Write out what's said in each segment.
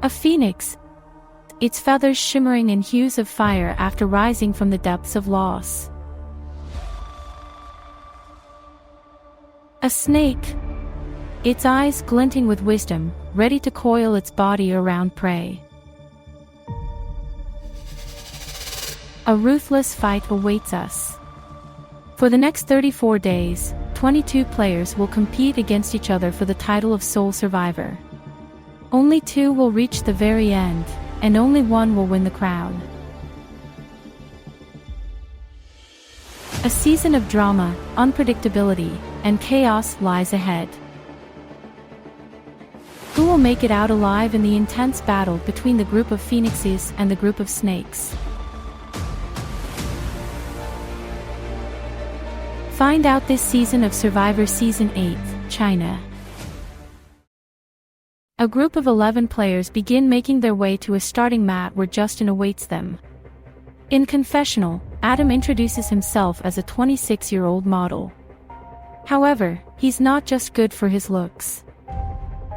A phoenix, its feathers shimmering in hues of fire after rising from the depths of loss. A snake, its eyes glinting with wisdom, ready to coil its body around prey. A ruthless fight awaits us. For the next 34 days, 22 players will compete against each other for the title of sole survivor. Only 2 will reach the very end, and only 1 will win the crown. A season of drama, unpredictability, and chaos lies ahead. Who will make it out alive in the intense battle between the group of phoenixes and the group of snakes? Find out this season of Survivor Season 8, China. A group of 11 players begin making their way to a starting mat where Justin awaits them. In confessional, Adam introduces himself as a 26-year-old model. However, he's not just good for his looks.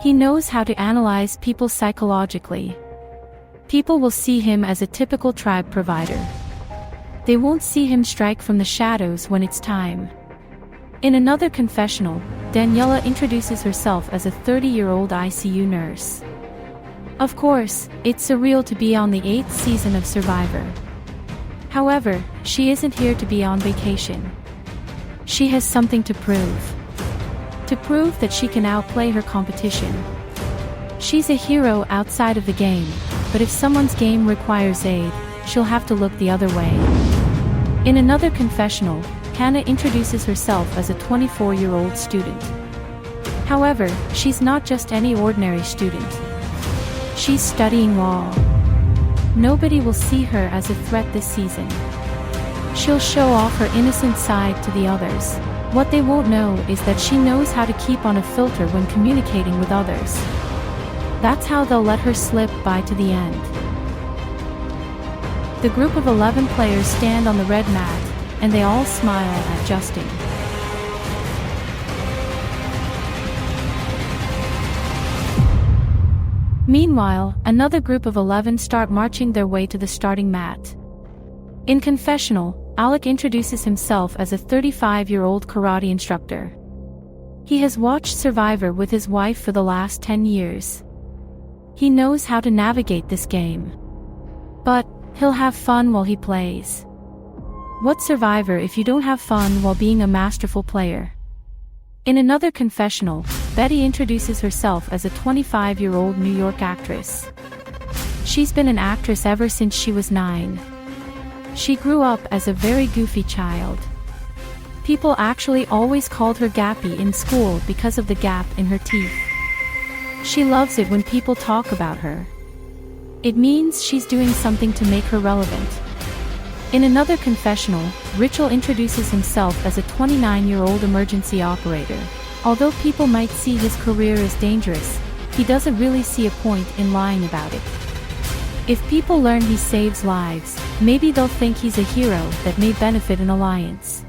He knows how to analyze people psychologically. People will see him as a typical tribe provider. They won't see him strike from the shadows when it's time. In another confessional, Daniela introduces herself as a 30-year-old ICU nurse. Of course, it's surreal to be on the 8th season of Survivor. However, she isn't here to be on vacation. She has something to prove. To prove that she can outplay her competition. She's a hero outside of the game, but if someone's game requires aid, she'll have to look the other way. In another confessional, Hannah introduces herself as a 24-year-old student. However, she's not just any ordinary student. She's studying law. Nobody will see her as a threat this season. She'll show off her innocent side to the others. What they won't know is that she knows how to keep on a filter when communicating with others. That's how they'll let her slip by to the end. The group of 11 players stand on the red mat, and they all smile at Justin. Meanwhile, another group of 11 start marching their way to the starting mat. In confessional, Alec introduces himself as a 35-year-old karate instructor. He has watched Survivor with his wife for the last 10 years. He knows how to navigate this game. But he'll have fun while he plays. What's Survivor if you don't have fun while being a masterful player? In another confessional, Betty introduces herself as a 25-year-old New York actress. She's been an actress ever since she was 9. She grew up as a very goofy child. People actually always called her Gappy in school because of the gap in her teeth. She loves it when people talk about her. It means she's doing something to make her relevant. In another confessional, Richel introduces himself as a 29-year-old emergency operator. Although people might see his career as dangerous, he doesn't really see a point in lying about it. If people learn he saves lives, maybe they'll think he's a hero that may benefit an alliance.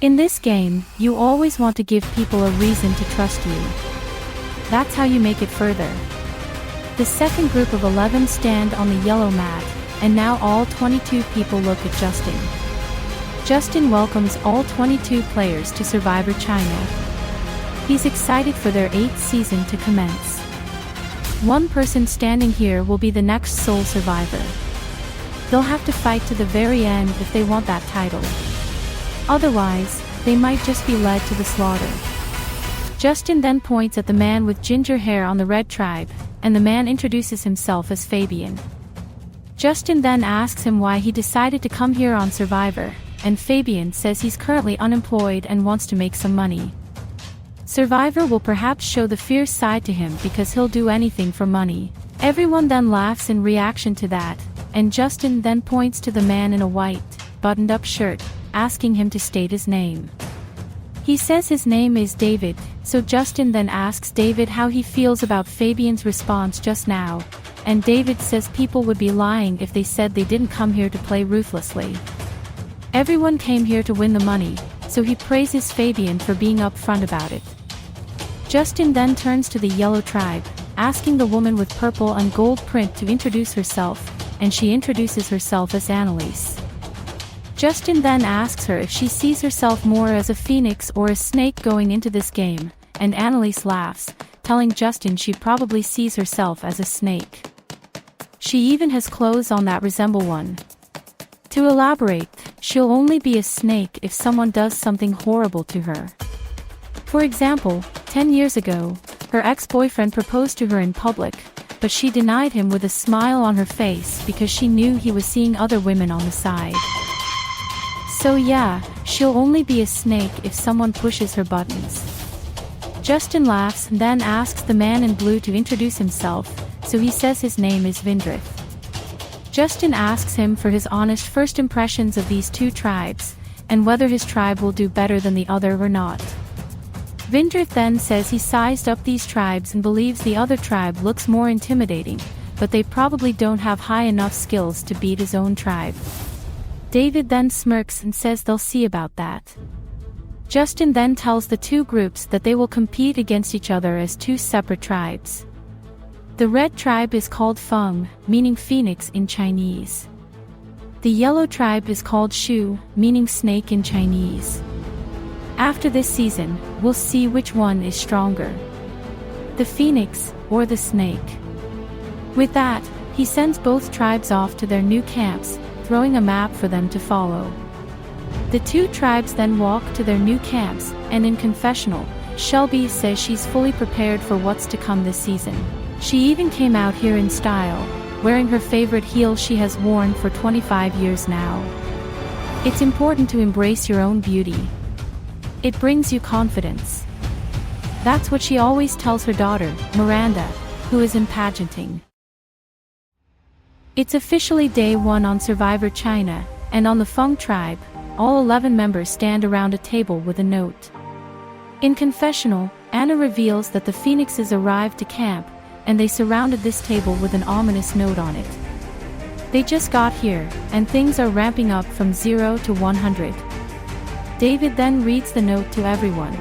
In this game, you always want to give people a reason to trust you. That's how you make it further. The second group of 11 stand on the yellow mat, and now all 22 people look at Justin. Justin welcomes all 22 players to Survivor China. He's excited for their 8th season to commence. One person standing here will be the next sole survivor. They'll have to fight to the very end if they want that title. Otherwise, they might just be led to the slaughter. Justin then points at the man with ginger hair on the red tribe, and the man introduces himself as Fabian. Justin then asks him why he decided to come here on Survivor, and Fabian says he's currently unemployed and wants to make some money. Survivor will perhaps show the fierce side to him because he'll do anything for money. Everyone then laughs in reaction to that, and Justin then points to the man in a white, buttoned-up shirt, asking him to state his name. He says his name is David, so Justin then asks David how he feels about Fabian's response just now, and David says people would be lying if they said they didn't come here to play ruthlessly. Everyone came here to win the money, so he praises Fabian for being upfront about it. Justin then turns to the yellow tribe, asking the woman with purple and gold print to introduce herself, and she introduces herself as Annalise. Justin then asks her if she sees herself more as a phoenix or a snake going into this game, and Annalise laughs, telling Justin she probably sees herself as a snake. She even has clothes on that resemble one. To elaborate, she'll only be a snake if someone does something horrible to her. For example, 10 years ago, her ex-boyfriend proposed to her in public, but she denied him with a smile on her face because she knew he was seeing other women on the side. So yeah, she'll only be a snake if someone pushes her buttons. Justin laughs and then asks the man in blue to introduce himself, so he says his name is Vindrith. Justin asks him for his honest first impressions of these two tribes, and whether his tribe will do better than the other or not. Vindrith then says he sized up these tribes and believes the other tribe looks more intimidating, but they probably don't have high enough skills to beat his own tribe. David then smirks and says they'll see about that. Justin then tells the two groups that they will compete against each other as two separate tribes. The red tribe is called Feng, meaning phoenix in Chinese. The yellow tribe is called Shu, meaning snake in Chinese. After this season, we'll see which one is stronger, the phoenix or the snake. With that, he sends both tribes off to their new camps, throwing a map for them to follow. The two tribes then walk to their new camps, and in confessional, Shelby says she's fully prepared for what's to come this season. She even came out here in style, wearing her favorite heels she has worn for 25 years now. It's important to embrace your own beauty. It brings you confidence. That's what she always tells her daughter, Miranda, who is in pageanting. It's officially day 1 on Survivor China, and on the Feng tribe, all 11 members stand around a table with a note. In confessional, Anna reveals that the phoenixes arrived to camp, and they surrounded this table with an ominous note on it. They just got here, and things are ramping up from 0 to 100. David then reads the note to everyone.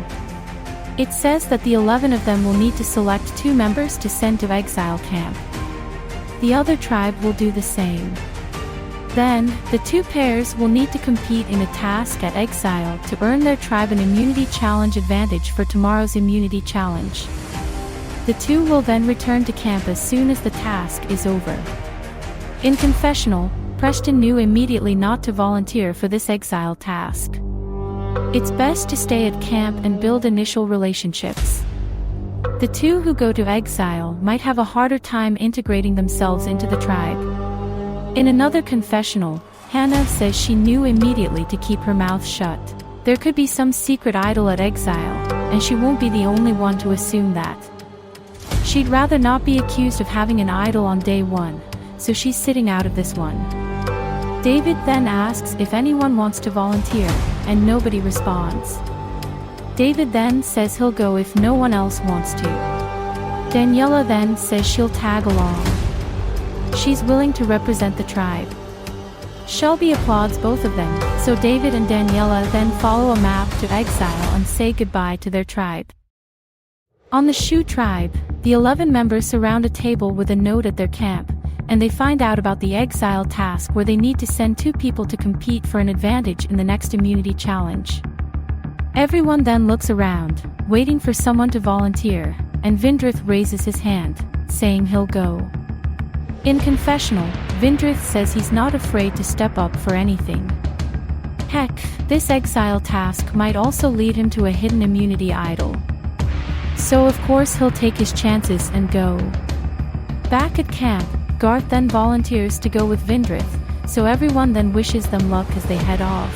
It says that the 11 of them will need to select 2 members to send to exile camp. The other tribe will do the same. Then, the 2 pairs will need to compete in a task at exile to earn their tribe an immunity challenge advantage for tomorrow's immunity challenge. The 2 will then return to camp as soon as the task is over. In confessional, Preston knew immediately not to volunteer for this exile task. It's best to stay at camp and build initial relationships. The 2 who go to exile might have a harder time integrating themselves into the tribe. In another confessional, Hannah says she knew immediately to keep her mouth shut. There could be some secret idol at exile, and she won't be the only one to assume that. She'd rather not be accused of having an idol on day 1, so she's sitting out of this one. David then asks if anyone wants to volunteer, and nobody responds. David then says he'll go if no one else wants to. Daniela then says she'll tag along. She's willing to represent the tribe. Shelby applauds both of them, so David and Daniela then follow a map to exile and say goodbye to their tribe. On the Shu tribe, the 11 members surround a table with a note at their camp, and they find out about the exile task where they need to send 2 people to compete for an advantage in the next immunity challenge. Everyone then looks around, waiting for someone to volunteer, and Vindrith raises his hand, saying he'll go. In confessional, Vindrith says he's not afraid to step up for anything. Heck, this exile task might also lead him to a hidden immunity idol. So of course he'll take his chances and go. Back at camp, Garth then volunteers to go with Vindrith, so everyone then wishes them luck as they head off.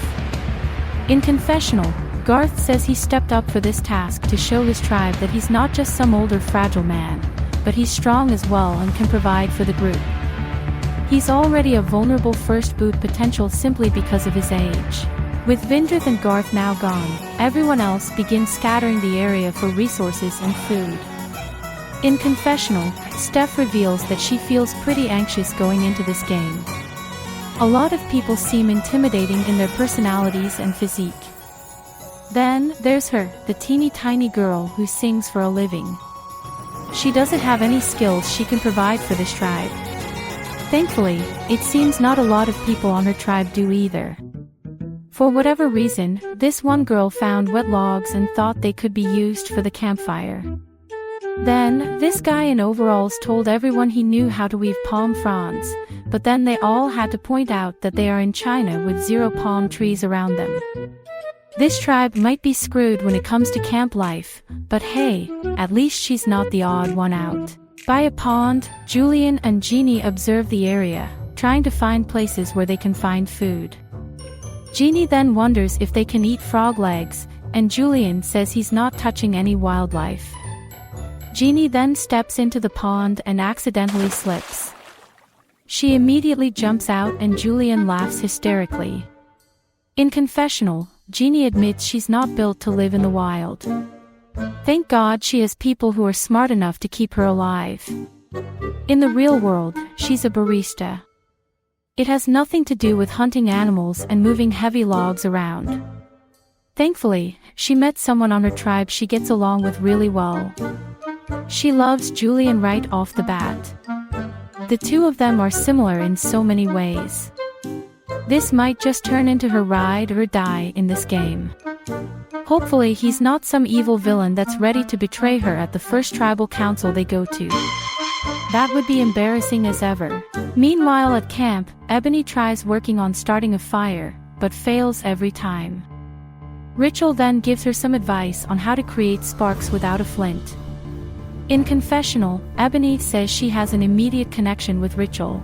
In confessional, Garth says he stepped up for this task to show his tribe that he's not just some older fragile man, but he's strong as well and can provide for the group. He's already a vulnerable first boot potential simply because of his age. With Vindrith and Garth now gone, everyone else begins scattering the area for resources and food. In confessional, Steph reveals that she feels pretty anxious going into this game. A lot of people seem intimidating in their personalities and physique. Then, there's her, the teeny tiny girl who sings for a living. she doesn't have any skills she can provide for this tribe. Thankfully, it seems not a lot of people on her tribe do either. For whatever reason, this one girl found wet logs and thought they could be used for the campfire. Then, this guy in overalls told everyone he knew how to weave palm fronds, but then they all had to point out that they are in China with 0 palm trees around them. This tribe might be screwed when it comes to camp life, but hey, at least she's not the odd one out. By a pond, Julian and Jeannie observe the area, trying to find places where they can find food. Jeannie then wonders if they can eat frog legs, and Julian says he's not touching any wildlife. Jeannie then steps into the pond and accidentally slips. She immediately jumps out and Julian laughs hysterically. In confessional, Jeannie admits she's not built to live in the wild. Thank God she has people who are smart enough to keep her alive. In the real world, she's a barista. It has nothing to do with hunting animals and moving heavy logs around. Thankfully, she met someone on her tribe she gets along with really well. She loves Julian right off the bat. The two of them are similar in so many ways. This might just turn into her ride or die in this game. Hopefully he's not some evil villain that's ready to betray her at the first tribal council they go to. That would be embarrassing as ever. Meanwhile at camp, Ebony tries working on starting a fire, but fails every time. Rachel then gives her some advice on how to create sparks without a flint. In confessional, Ebony says she has an immediate connection with Rachel.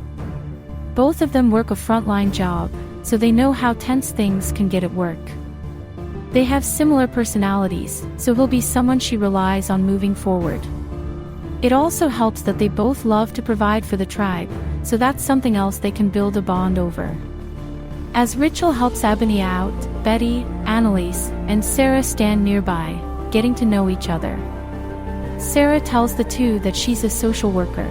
Both of them work a frontline job, so they know how tense things can get at work. They have similar personalities, so he'll be someone she relies on moving forward. It also helps that they both love to provide for the tribe, so that's something else they can build a bond over. As Rachel helps Ebony out, Betty, Annalise, and Sarah stand nearby, getting to know each other. Sarah tells the two that she's a social worker.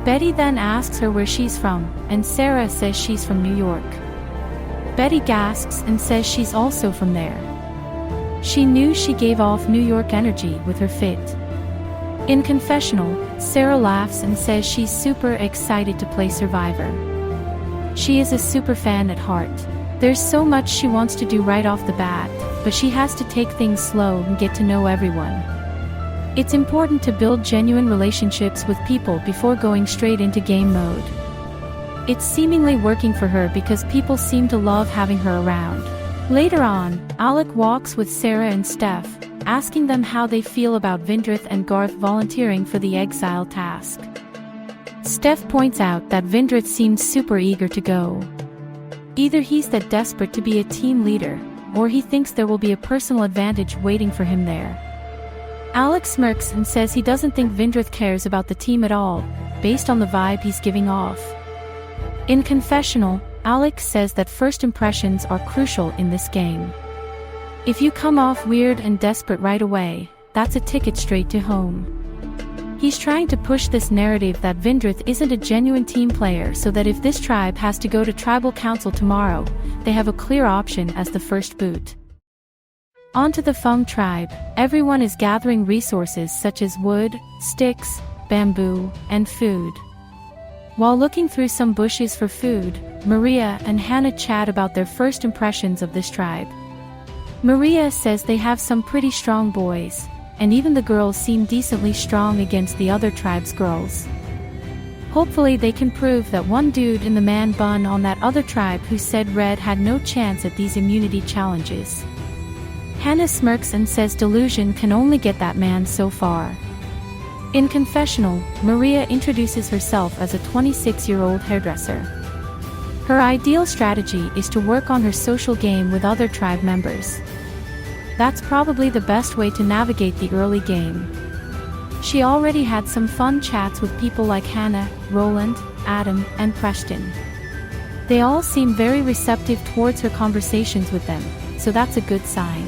Betty then asks her where she's from, and Sarah says she's from New York. Betty gasps and says she's also from there. She knew she gave off New York energy with her fit. In confessional, Sarah laughs and says she's super excited to play Survivor. She is a super fan at heart. There's so much she wants to do right off the bat, but she has to take things slow and get to know everyone. It's important to build genuine relationships with people before going straight into game mode. It's seemingly working for her because people seem to love having her around. Later on, Alec walks with Sarah and Steph, asking them how they feel about Vindrith and Garth volunteering for the exile task. Steph points out that Vindrith seemed super eager to go. Either he's that desperate to be a team leader, or he thinks there will be a personal advantage waiting for him there. Alex smirks and says he doesn't think Vindrith cares about the team at all, based on the vibe he's giving off. In confessional, Alex says that first impressions are crucial in this game. If you come off weird and desperate right away, that's a ticket straight to home. He's trying to push this narrative that Vindrith isn't a genuine team player so that if this tribe has to go to tribal council tomorrow, they have a clear option as the first boot. On to the Fung tribe, everyone is gathering resources such as wood, sticks, bamboo, and food. While looking through some bushes for food, Maria and Hannah chat about their first impressions of this tribe. Maria says they have some pretty strong boys, and even the girls seem decently strong against the other tribe's girls. Hopefully they can prove that one dude in the man bun on that other tribe who said Red had no chance at these immunity challenges. Hannah smirks and says delusion can only get that man so far. In confessional, Maria introduces herself as a 26-year-old hairdresser. Her ideal strategy is to work on her social game with other tribe members. That's probably the best way to navigate the early game. She already had some fun chats with people like Hannah, Roland, Adam, and Preston. They all seem very receptive towards her conversations with them, so that's a good sign.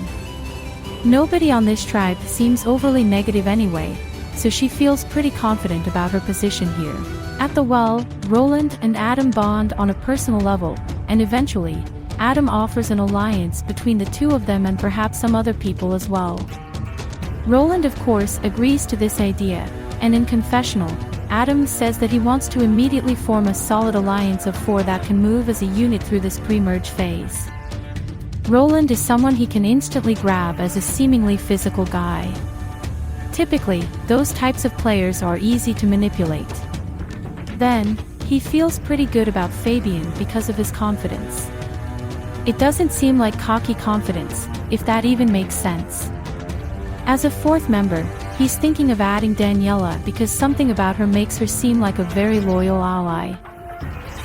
Nobody on this tribe seems overly negative anyway, so she feels pretty confident about her position here. At the well, Roland and Adam bond on a personal level, and eventually, Adam offers an alliance between the two of them and perhaps some other people as well. Roland of course agrees to this idea, and in confessional, Adam says that he wants to immediately form a solid alliance of 4 that can move as a unit through this pre-merge phase. Roland is someone he can instantly grab as a seemingly physical guy. Typically, those types of players are easy to manipulate. Then, he feels pretty good about Fabian because of his confidence. It doesn't seem like cocky confidence, if that even makes sense. As a 4th member, he's thinking of adding Daniela because something about her makes her seem like a very loyal ally.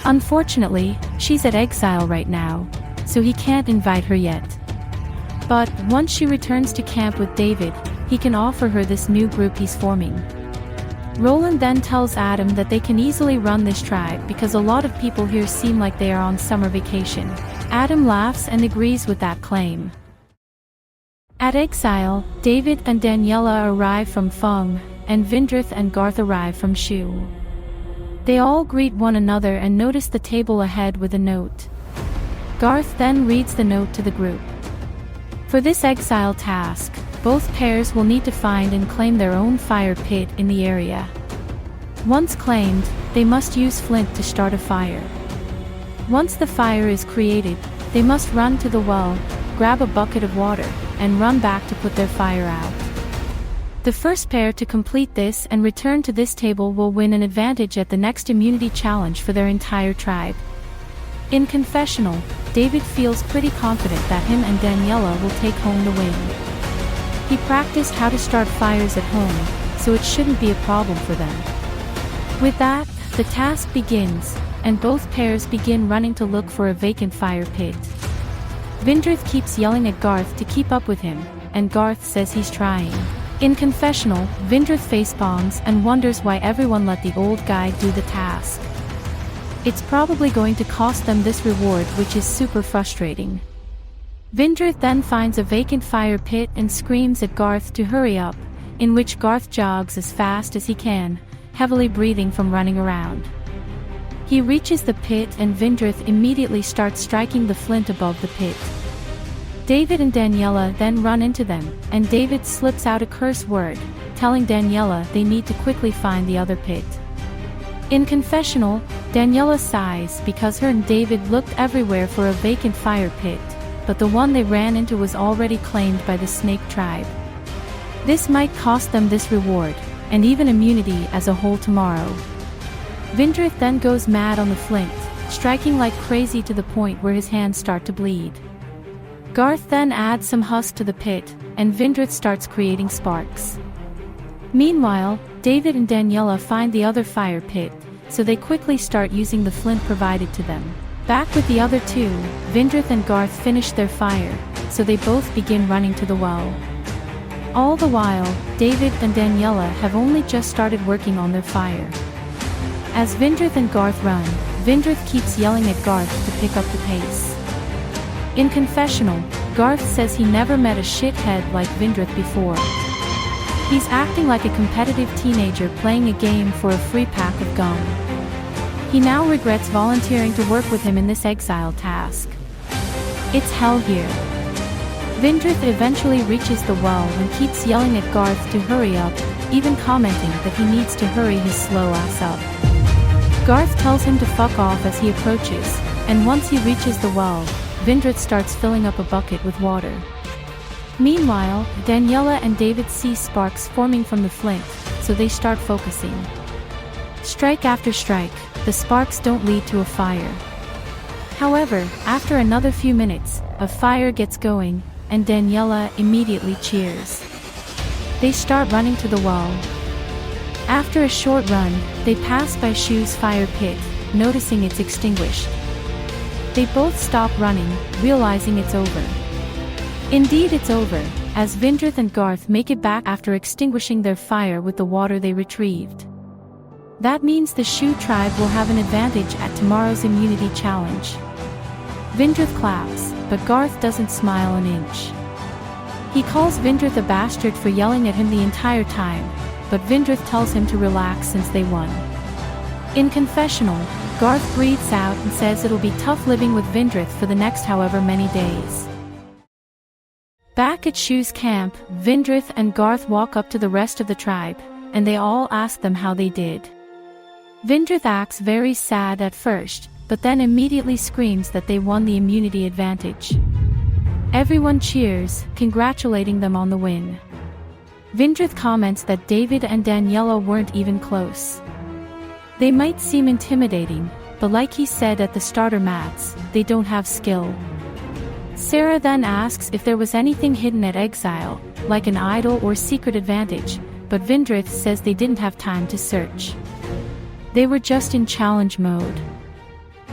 Unfortunately, she's at exile right now, so he can't invite her yet. But once she returns to camp with David, he can offer her this new group he's forming. Roland then tells Adam that they can easily run this tribe because a lot of people here seem like they are on summer vacation. Adam laughs and agrees with that claim. At exile, David and Daniela arrive from Fung, and Vindrith and Garth arrive from Shu. They all greet one another and notice the table ahead with a note. Garth then reads the note to the group. For this exile task, both pairs will need to find and claim their own fire pit in the area. Once claimed, they must use flint to start a fire. Once the fire is created, they must run to the well, grab a bucket of water, and run back to put their fire out. The first pair to complete this and return to this table will win an advantage at the next immunity challenge for their entire tribe. In confessional, David feels pretty confident that him and Daniela will take home the win. He practiced how to start fires at home, so it shouldn't be a problem for them. With that, the task begins, and both pairs begin running to look for a vacant fire pit. Vindrith keeps yelling at Garth to keep up with him, and Garth says he's trying. In confessional, Vindrith facepalms and wonders why everyone let the old guy do the task. It's probably going to cost them this reward, which is super frustrating. Vindrith then finds a vacant fire pit and screams at Garth to hurry up, in which Garth jogs as fast as he can, heavily breathing from running around. He reaches the pit and Vindrith immediately starts striking the flint above the pit. David and Daniela then run into them, and David slips out a curse word, telling Daniela they need to quickly find the other pit. In confessional, Daniela sighs because her and David looked everywhere for a vacant fire pit, but the one they ran into was already claimed by the Snake tribe. This might cost them this reward, and even immunity as a whole tomorrow. Vindrith then goes mad on the flint, striking like crazy to the point where his hands start to bleed. Garth then adds some husk to the pit, and Vindrith starts creating sparks. Meanwhile, David and Daniela find the other fire pit, so they quickly start using the flint provided to them. Back with the other two, Vindrith and Garth finish their fire, so they both begin running to the well. All the while, David and Daniela have only just started working on their fire. As Vindrith and Garth run, Vindrith keeps yelling at Garth to pick up the pace. In confessional, Garth says he never met a shithead like Vindrith before. He's acting like a competitive teenager playing a game for a free pack of gum. He now regrets volunteering to work with him in this exile task. It's hell here. Vindrith eventually reaches the well and keeps yelling at Garth to hurry up, even commenting that he needs to hurry his slow ass up. Garth tells him to fuck off as he approaches, and once he reaches the well, Vindrith starts filling up a bucket with water. Meanwhile, Daniela and David see sparks forming from the flint, so they start focusing. Strike after strike, the sparks don't lead to a fire. However, after another few minutes, a fire gets going, and Daniela immediately cheers. They start running to the well. After a short run, they pass by Shu's fire pit, noticing it's extinguished. They both stop running, realizing it's over. Indeed it's over, as Vindrith and Garth make it back after extinguishing their fire with the water they retrieved. That means the Shu tribe will have an advantage at tomorrow's immunity challenge. Vindrith claps, but Garth doesn't smile an inch. He calls Vindrith a bastard for yelling at him the entire time, but Vindrith tells him to relax since they won. In confessional, Garth breathes out and says it'll be tough living with Vindrith for the next however many days. Back at Shu's camp, Vindrith and Garth walk up to the rest of the tribe, and they all ask them how they did. Vindrith acts very sad at first, but then immediately screams that they won the immunity advantage. Everyone cheers, congratulating them on the win. Vindrith comments that David and Daniela weren't even close. They might seem intimidating, but like he said at the starter mats, they don't have skill. Sarah then asks if there was anything hidden at Exile, like an idol or secret advantage, but Vindrith says they didn't have time to search. They were just in challenge mode.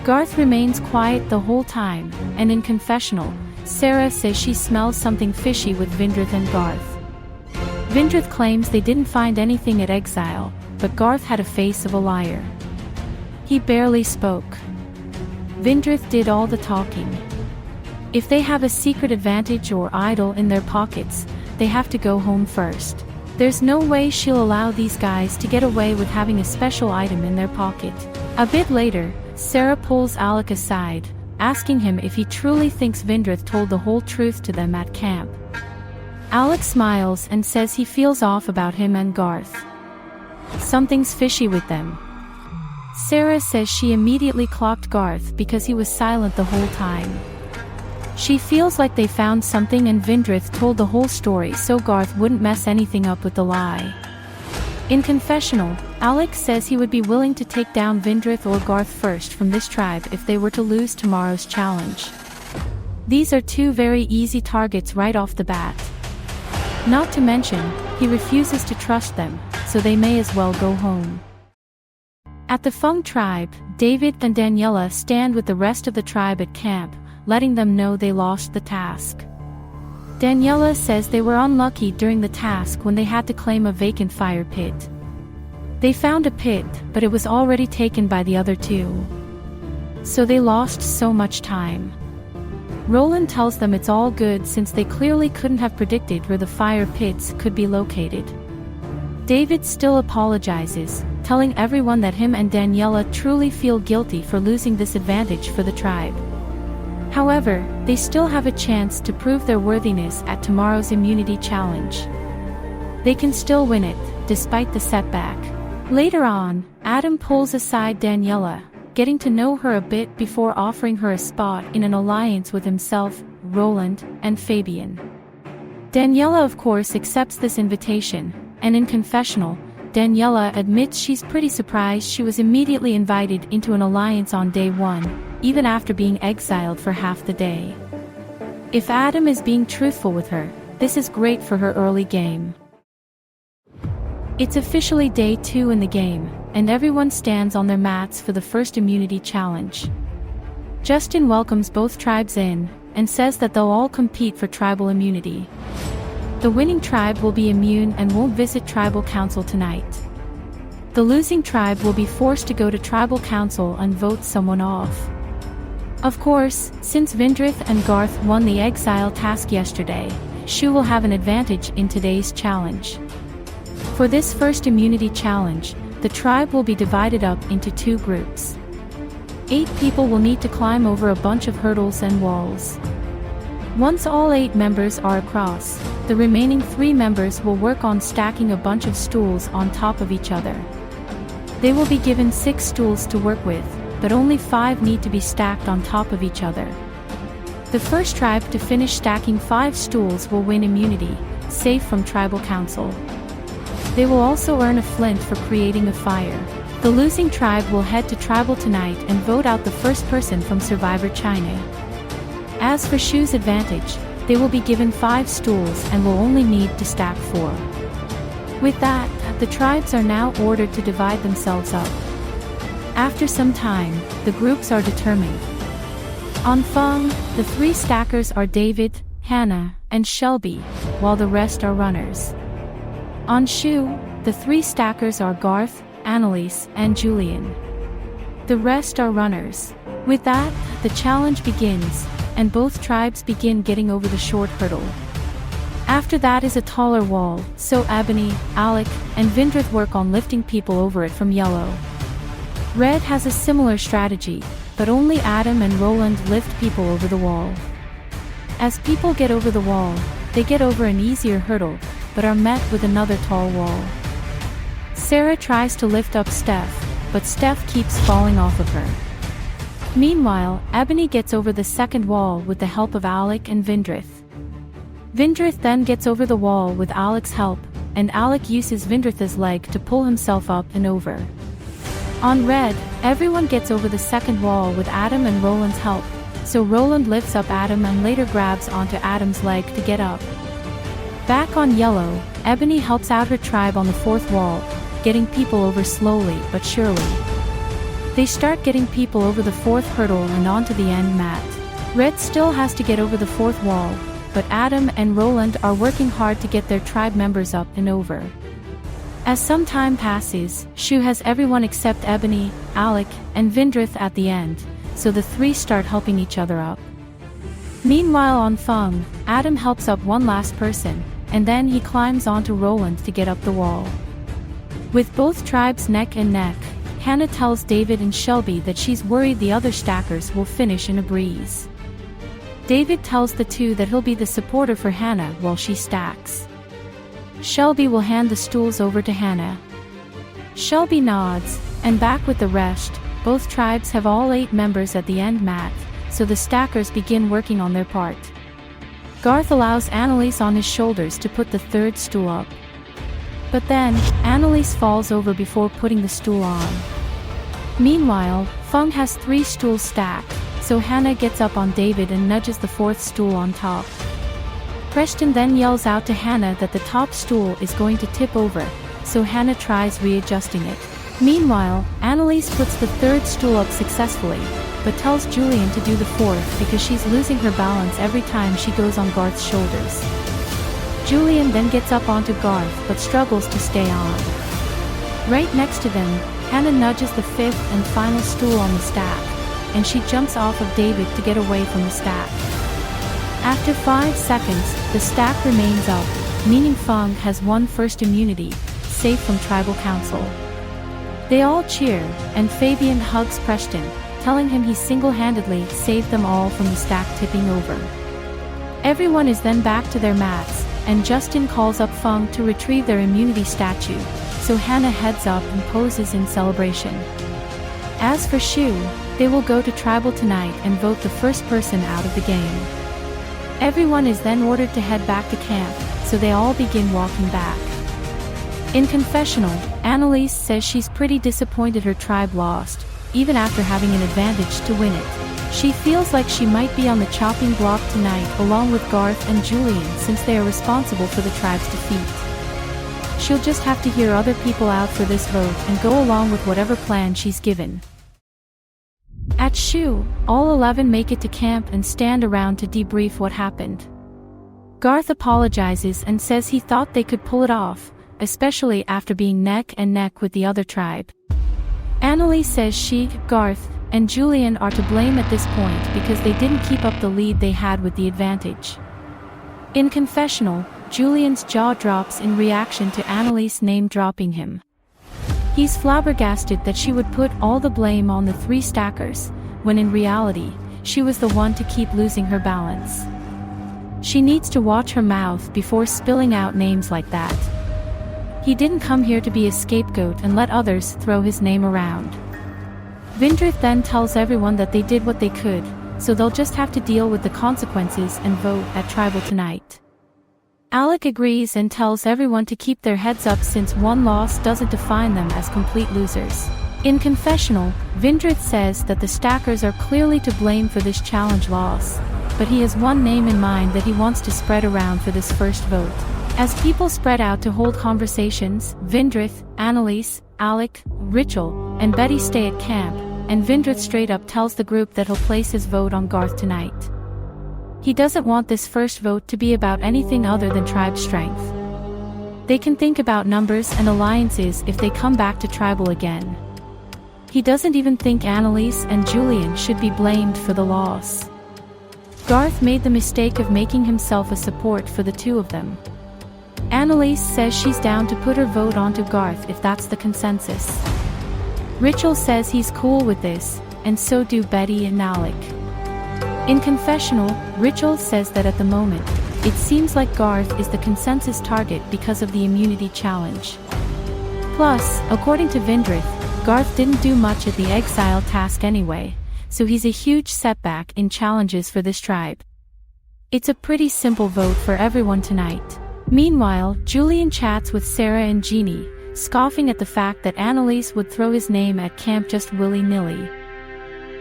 Garth remains quiet the whole time, and in confessional, Sarah says she smells something fishy with Vindrith and Garth. Vindrith claims they didn't find anything at Exile, but Garth had a face of a liar. He barely spoke. Vindrith did all the talking. If they have a secret advantage or idol in their pockets, they have to go home first. There's no way she'll allow these guys to get away with having a special item in their pocket. A bit later, Sarah pulls Alec aside, asking him if he truly thinks Vindrith told the whole truth to them at camp. Alec smiles and says he feels off about him and Garth. Something's fishy with them. Sarah says she immediately clocked Garth because he was silent the whole time. She feels like they found something and Vindrith told the whole story so Garth wouldn't mess anything up with the lie. In confessional, Alec says he would be willing to take down Vindrith or Garth first from this tribe if they were to lose tomorrow's challenge. These are two very easy targets right off the bat. Not to mention, he refuses to trust them, so they may as well go home. At the Fung tribe, David and Daniela stand with the rest of the tribe at camp, letting them know they lost the task. Daniela says they were unlucky during the task when they had to claim a vacant fire pit. They found a pit, but it was already taken by the other two. So they lost so much time. Roland tells them it's all good since they clearly couldn't have predicted where the fire pits could be located. David still apologizes, telling everyone that him and Daniela truly feel guilty for losing this advantage for the tribe. However, they still have a chance to prove their worthiness at tomorrow's immunity challenge. They can still win it, despite the setback. Later on, Adam pulls aside Daniela, getting to know her a bit before offering her a spot in an alliance with himself, Roland, and Fabian. Daniela of course accepts this invitation, and in confessional, Daniela admits she's pretty surprised she was immediately invited into an alliance on day one, even after being exiled for half the day. If Adam is being truthful with her, this is great for her early game. It's officially day 2 in the game, and everyone stands on their mats for the first immunity challenge. Justin welcomes both tribes in, and says that they'll all compete for tribal immunity. The winning tribe will be immune and won't visit tribal council tonight. The losing tribe will be forced to go to tribal council and vote someone off. Of course, since Vindrith and Garth won the exile task yesterday, Shu will have an advantage in today's challenge. For this first immunity challenge, the tribe will be divided up into 2 groups. 8 people will need to climb over a bunch of hurdles and walls. Once all 8 members are across, the remaining 3 members will work on stacking a bunch of stools on top of each other. They will be given 6 stools to work with, but only 5 need to be stacked on top of each other. The first tribe to finish stacking 5 stools will win immunity, safe from tribal council. They will also earn a flint for creating a fire. The losing tribe will head to tribal tonight and vote out the first person from Survivor China. As for Shu's advantage, they will be given 5 stools and will only need to stack 4. With that, the tribes are now ordered to divide themselves up. After some time, the groups are determined. On Fung, the 3 stackers are David, Hannah, and Shelby, while the rest are runners. On Shu, the 3 stackers are Garth, Annalise, and Julian. The rest are runners. With that, the challenge begins, and both tribes begin getting over the short hurdle. After that is a taller wall, so Ebony, Alec, and Vindrith work on lifting people over it from yellow. Red has a similar strategy, but only Adam and Roland lift people over the wall. As people get over the wall, they get over an easier hurdle, but are met with another tall wall. Sarah tries to lift up Steph, but Steph keeps falling off of her. Meanwhile, Ebony gets over the second wall with the help of Alec and Vindrith. Vindrith then gets over the wall with Alec's help, and Alec uses Vindrith's leg to pull himself up and over. On red, everyone gets over the second wall with Adam and Roland's help, so Roland lifts up Adam and later grabs onto Adam's leg to get up. Back on yellow, Ebony helps out her tribe on the fourth wall, getting people over slowly but surely. They start getting people over the fourth hurdle and onto the end mat. Red still has to get over the fourth wall, but Adam and Roland are working hard to get their tribe members up and over. As some time passes, Shu has everyone except Ebony, Alec, and Vindrith at the end, so the three start helping each other up. Meanwhile on Feng, Adam helps up one last person, and then he climbs onto Roland to get up the wall. With both tribes neck and neck, Hannah tells David and Shelby that she's worried the other stackers will finish in a breeze. David tells the two that he'll be the supporter for Hannah while she stacks. Shelby will hand the stools over to Hannah. Shelby nods, and back with the rest, both tribes have all 8 members at the end mat, so the stackers begin working on their part. Garth allows Annalise on his shoulders to put the third stool up. But then, Annalise falls over before putting the stool on. Meanwhile, Feng has 3 stools stacked, so Hannah gets up on David and nudges the 4th stool on top. Preston then yells out to Hannah that the top stool is going to tip over, so Hannah tries readjusting it. Meanwhile, Annalise puts the 3rd stool up successfully, but tells Julian to do the 4th because she's losing her balance every time she goes on Garth's shoulders. Julian then gets up onto Garth but struggles to stay on. Right next to them, Hannah nudges the 5th and final stool on the stack, and she jumps off of David to get away from the stack. After 5 seconds, the stack remains up, meaning Feng has won first immunity, safe from tribal council. They all cheer, and Fabian hugs Preston, telling him he single-handedly saved them all from the stack tipping over. Everyone is then back to their mats, and Justin calls up Feng to retrieve their immunity statue, so Hannah heads up and poses in celebration. As for Shu, they will go to tribal tonight and vote the first person out of the game. Everyone is then ordered to head back to camp, so they all begin walking back. In confessional, Annalise says she's pretty disappointed her tribe lost, even after having an advantage to win it. She feels like she might be on the chopping block tonight along with Garth and Julian since they are responsible for the tribe's defeat. She'll just have to hear other people out for this vote and go along with whatever plan she's given. At Shu, all 11 make it to camp and stand around to debrief what happened. Garth apologizes and says he thought they could pull it off, especially after being neck and neck with the other tribe. Annalise says she, Garth, and Julian are to blame at this point because they didn't keep up the lead they had with the advantage. In confessional, Julian's jaw drops in reaction to Annalise name-dropping him. He's flabbergasted that she would put all the blame on the 3 stackers, when in reality, she was the one to keep losing her balance. She needs to watch her mouth before spilling out names like that. He didn't come here to be a scapegoat and let others throw his name around. Vindrith then tells everyone that they did what they could, so they'll just have to deal with the consequences and vote at tribal tonight. Alec agrees and tells everyone to keep their heads up since one loss doesn't define them as complete losers. In confessional, Vindrith says that the stackers are clearly to blame for this challenge loss, but he has one name in mind that he wants to spread around for this first vote. As people spread out to hold conversations, Vindrith, Annalise, Alec, Rachel, and Betty stay at camp, and Vindrith straight up tells the group that he'll place his vote on Garth tonight. He doesn't want this first vote to be about anything other than tribe strength. They can think about numbers and alliances if they come back to tribal again. He doesn't even think Annalise and Julian should be blamed for the loss. Garth made the mistake of making himself a support for the 2 of them. Annalise says she's down to put her vote onto Garth if that's the consensus. Rachel says he's cool with this, and so do Betty and Alec. In confessional, Rachel says that at the moment, it seems like Garth is the consensus target because of the immunity challenge. Plus, according to Vindrith, Garth didn't do much at the exile task anyway, so he's a huge setback in challenges for this tribe. It's a pretty simple vote for everyone tonight. Meanwhile, Julian chats with Sarah and Jeannie, scoffing at the fact that Annalise would throw his name at camp just willy-nilly.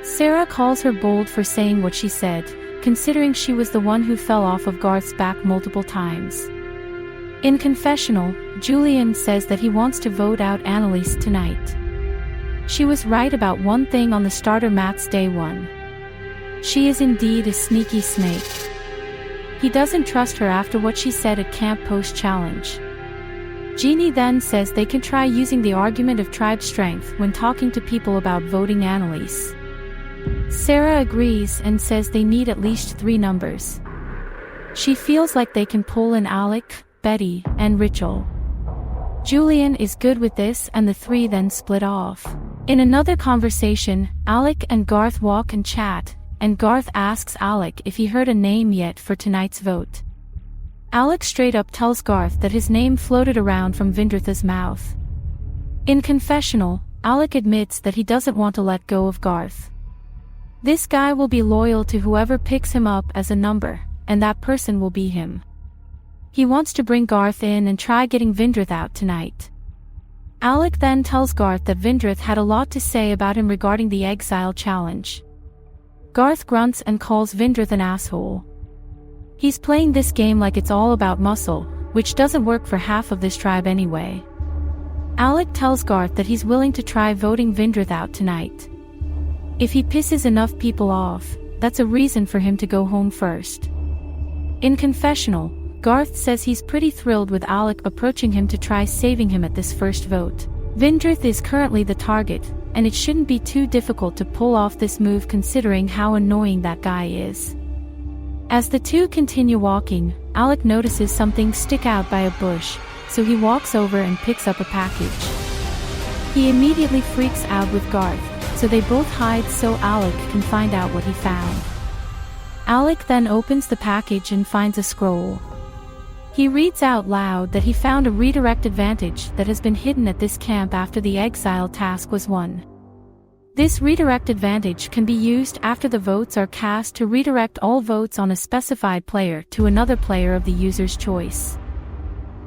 Sarah calls her bold for saying what she said, considering she was the one who fell off of Garth's back multiple times. In confessional, Julian says that he wants to vote out Annalise tonight. She was right about one thing on the starter mats day 1. She is indeed a sneaky snake. He doesn't trust her after what she said at camp post-challenge. Jeannie then says they can try using the argument of tribe strength when talking to people about voting Annalise. Sarah agrees and says they need at least 3 numbers. She feels like they can pull in Alec, Betty, and Rachel. Julian is good with this and the 3 then split off. In another conversation, Alec and Garth walk and chat, and Garth asks Alec if he heard a name yet for tonight's vote. Alec straight up tells Garth that his name floated around from Vindrith's mouth. In confessional, Alec admits that he doesn't want to let go of Garth. This guy will be loyal to whoever picks him up as a number, and that person will be him. He wants to bring Garth in and try getting Vindrith out tonight. Alec then tells Garth that Vindrith had a lot to say about him regarding the exile challenge. Garth grunts and calls Vindrith an asshole. He's playing this game like it's all about muscle, which doesn't work for half of this tribe anyway. Alec tells Garth that he's willing to try voting Vindrith out tonight. If he pisses enough people off, that's a reason for him to go home first. In confessional, Garth says he's pretty thrilled with Alec approaching him to try saving him at this first vote. Vindrith is currently the target, and it shouldn't be too difficult to pull off this move considering how annoying that guy is. As the two continue walking, Alec notices something stick out by a bush, so he walks over and picks up a package. He immediately freaks out with Garth, so they both hide so Alec can find out what he found. Alec then opens the package and finds a scroll. He reads out loud that he found a redirect advantage that has been hidden at this camp after the exile task was won. This redirect advantage can be used after the votes are cast to redirect all votes on a specified player to another player of the user's choice.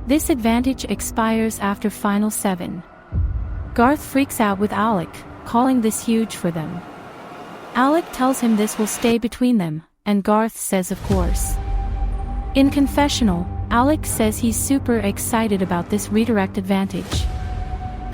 This advantage expires after Final 7. Garth freaks out with Alec, calling this huge for them. Alec tells him this will stay between them, and Garth says of course. In confessional, Alec says he's super excited about this redirect advantage.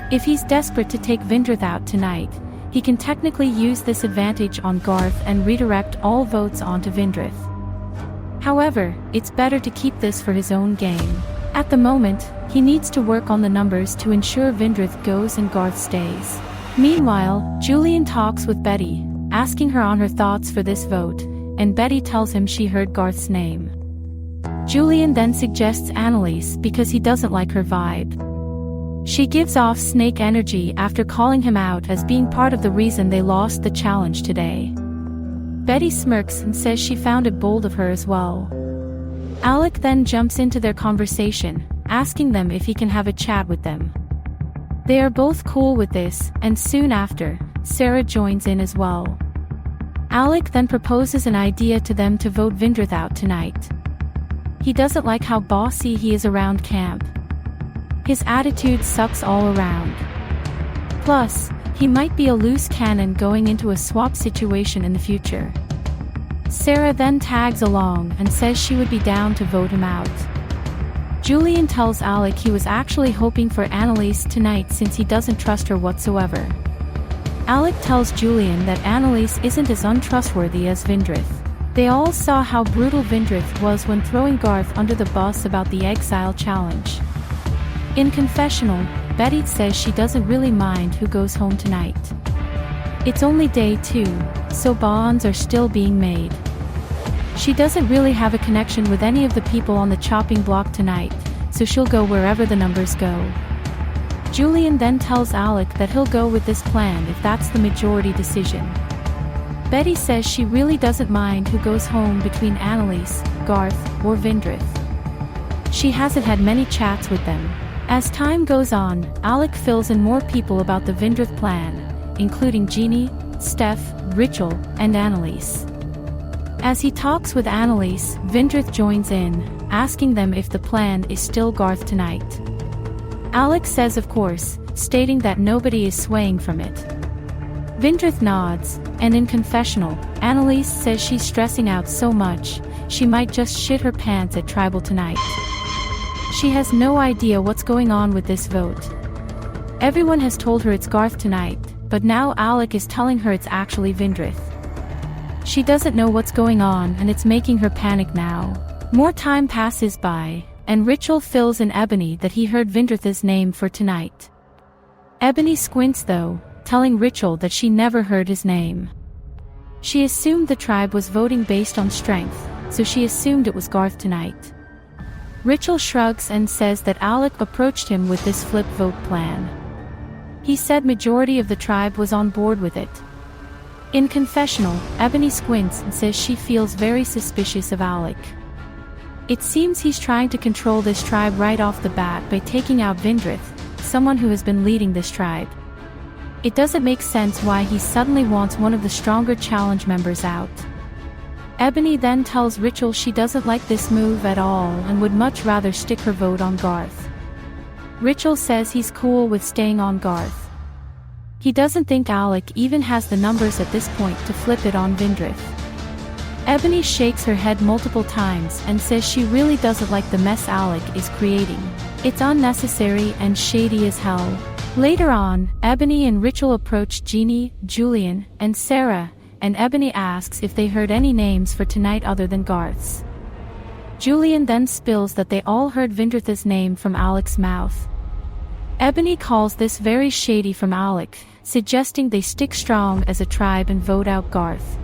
If he's desperate to take Vindrith out tonight, he can technically use this advantage on Garth and redirect all votes onto Vindrith. However, it's better to keep this for his own game. At the moment, he needs to work on the numbers to ensure Vindrith goes and Garth stays. Meanwhile, Julian talks with Betty, asking her on her thoughts for this vote, and Betty tells him she heard Garth's name. Julian then suggests Annalise because he doesn't like her vibe. She gives off snake energy after calling him out as being part of the reason they lost the challenge today. Betty smirks and says she found it bold of her as well. Alec then jumps into their conversation, asking them if he can have a chat with them. They are both cool with this, and soon after, Sarah joins in as well. Alec then proposes an idea to them to vote Vindrith out tonight. He doesn't like how bossy he is around camp. His attitude sucks all around. Plus, he might be a loose cannon going into a swap situation in the future. Sarah then tags along and says she would be down to vote him out. Julian tells Alec he was actually hoping for Annalise tonight since he doesn't trust her whatsoever. Alec tells Julian that Annalise isn't as untrustworthy as Vindrith. They all saw how brutal Vindrith was when throwing Garth under the bus about the exile challenge. In confessional, Betty says she doesn't really mind who goes home tonight. It's only day 2, so bonds are still being made. She doesn't really have a connection with any of the people on the chopping block tonight, so she'll go wherever the numbers go. Julian then tells Alec that he'll go with this plan if that's the majority decision. Betty says she really doesn't mind who goes home between Annalise, Garth, or Vindrith. She hasn't had many chats with them, As time goes on, Alec fills in more people about the Vindrith plan, including Jeannie, Steph, Rachel, and Annalise. As he talks with Annalise, Vindrith joins in, asking them if the plan is still Garth tonight. Alec says of course, stating that nobody is swaying from it. Vindrith nods, and in confessional, Annalise says she's stressing out so much, she might just shit her pants at tribal tonight. She has no idea what's going on with this vote. Everyone has told her it's Garth tonight, but now Alec is telling her it's actually Vindrith. She doesn't know what's going on and it's making her panic now. More time passes by, and Rachel fills in Ebony that he heard Vindrith's name for tonight. Ebony squints though, telling Rachel that she never heard his name. She assumed the tribe was voting based on strength, so she assumed it was Garth tonight. Rachel shrugs and says that Alec approached him with this flip vote plan. He said majority of the tribe was on board with it. In confessional, Ebony squints and says she feels very suspicious of Alec. It seems he's trying to control this tribe right off the bat by taking out Vindrith, someone who has been leading this tribe. It doesn't make sense why he suddenly wants one of the stronger challenge members out. Ebony then tells Rachel she doesn't like this move at all and would much rather stick her vote on Garth. Rachel says he's cool with staying on Garth. He doesn't think Alec even has the numbers at this point to flip it on Vindrith. Ebony shakes her head multiple times and says she really doesn't like the mess Alec is creating. It's unnecessary and shady as hell. Later on, Ebony and Rachel approach Jeannie, Julian, and Sarah, and Ebony asks if they heard any names for tonight other than Garth's. Julian then spills that they all heard Vindrith's name from Alec's mouth. Ebony calls this very shady from Alec, suggesting they stick strong as a tribe and vote out Garth.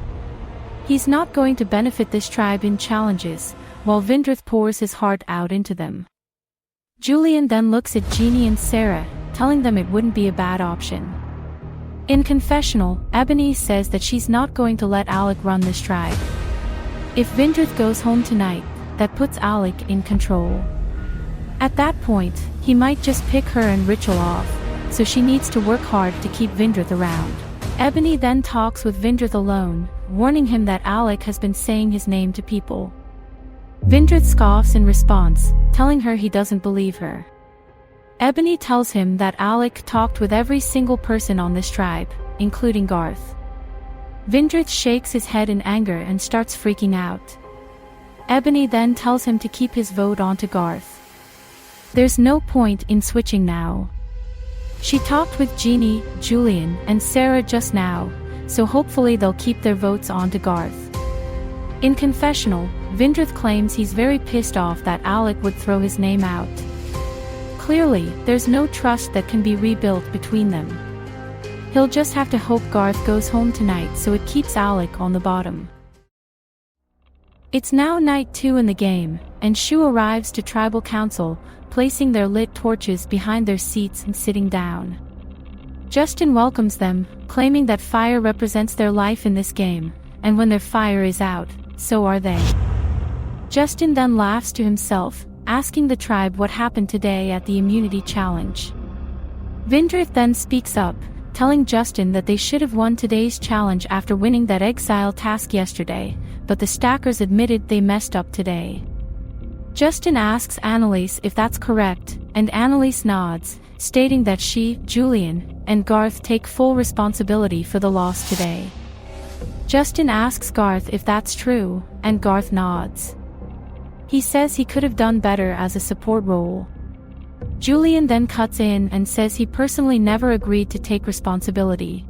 He's not going to benefit this tribe in challenges, while Vindrith pours his heart out into them. Julian then looks at Jeannie and Sarah, telling them it wouldn't be a bad option. In confessional, Ebony says that she's not going to let Alec run this tribe. If Vindrith goes home tonight, that puts Alec in control. At that point, he might just pick her and Rachel off, so she needs to work hard to keep Vindrith around. Ebony then talks with Vindrith alone, warning him that Alec has been saying his name to people. Vindrith scoffs in response, telling her he doesn't believe her. Ebony tells him that Alec talked with every single person on this tribe, including Garth. Vindrith shakes his head in anger and starts freaking out. Ebony then tells him to keep his vote onto Garth. There's no point in switching now. She talked with Jeannie, Julian, and Sarah just now, so hopefully they'll keep their votes onto Garth. In confessional, Vindrith claims he's very pissed off that Alec would throw his name out. Clearly, there's no trust that can be rebuilt between them. He'll just have to hope Garth goes home tonight so it keeps Alec on the bottom. It's now night 2 in the game, and Shu arrives to tribal council, placing their lit torches behind their seats and sitting down. Justin welcomes them, claiming that fire represents their life in this game, and when their fire is out, so are they. Justin then laughs to himself, asking the tribe what happened today at the immunity challenge. Vindrith then speaks up, telling Justin that they should have won today's challenge after winning that exile task yesterday, but the stackers admitted they messed up today. Justin asks Annalise if that's correct, and Annalise nods, stating that she, Julian, and Garth take full responsibility for the loss today. Justin asks Garth if that's true, and Garth nods. He says he could have done better as a support role. Julian then cuts in and says he personally never agreed to take responsibility.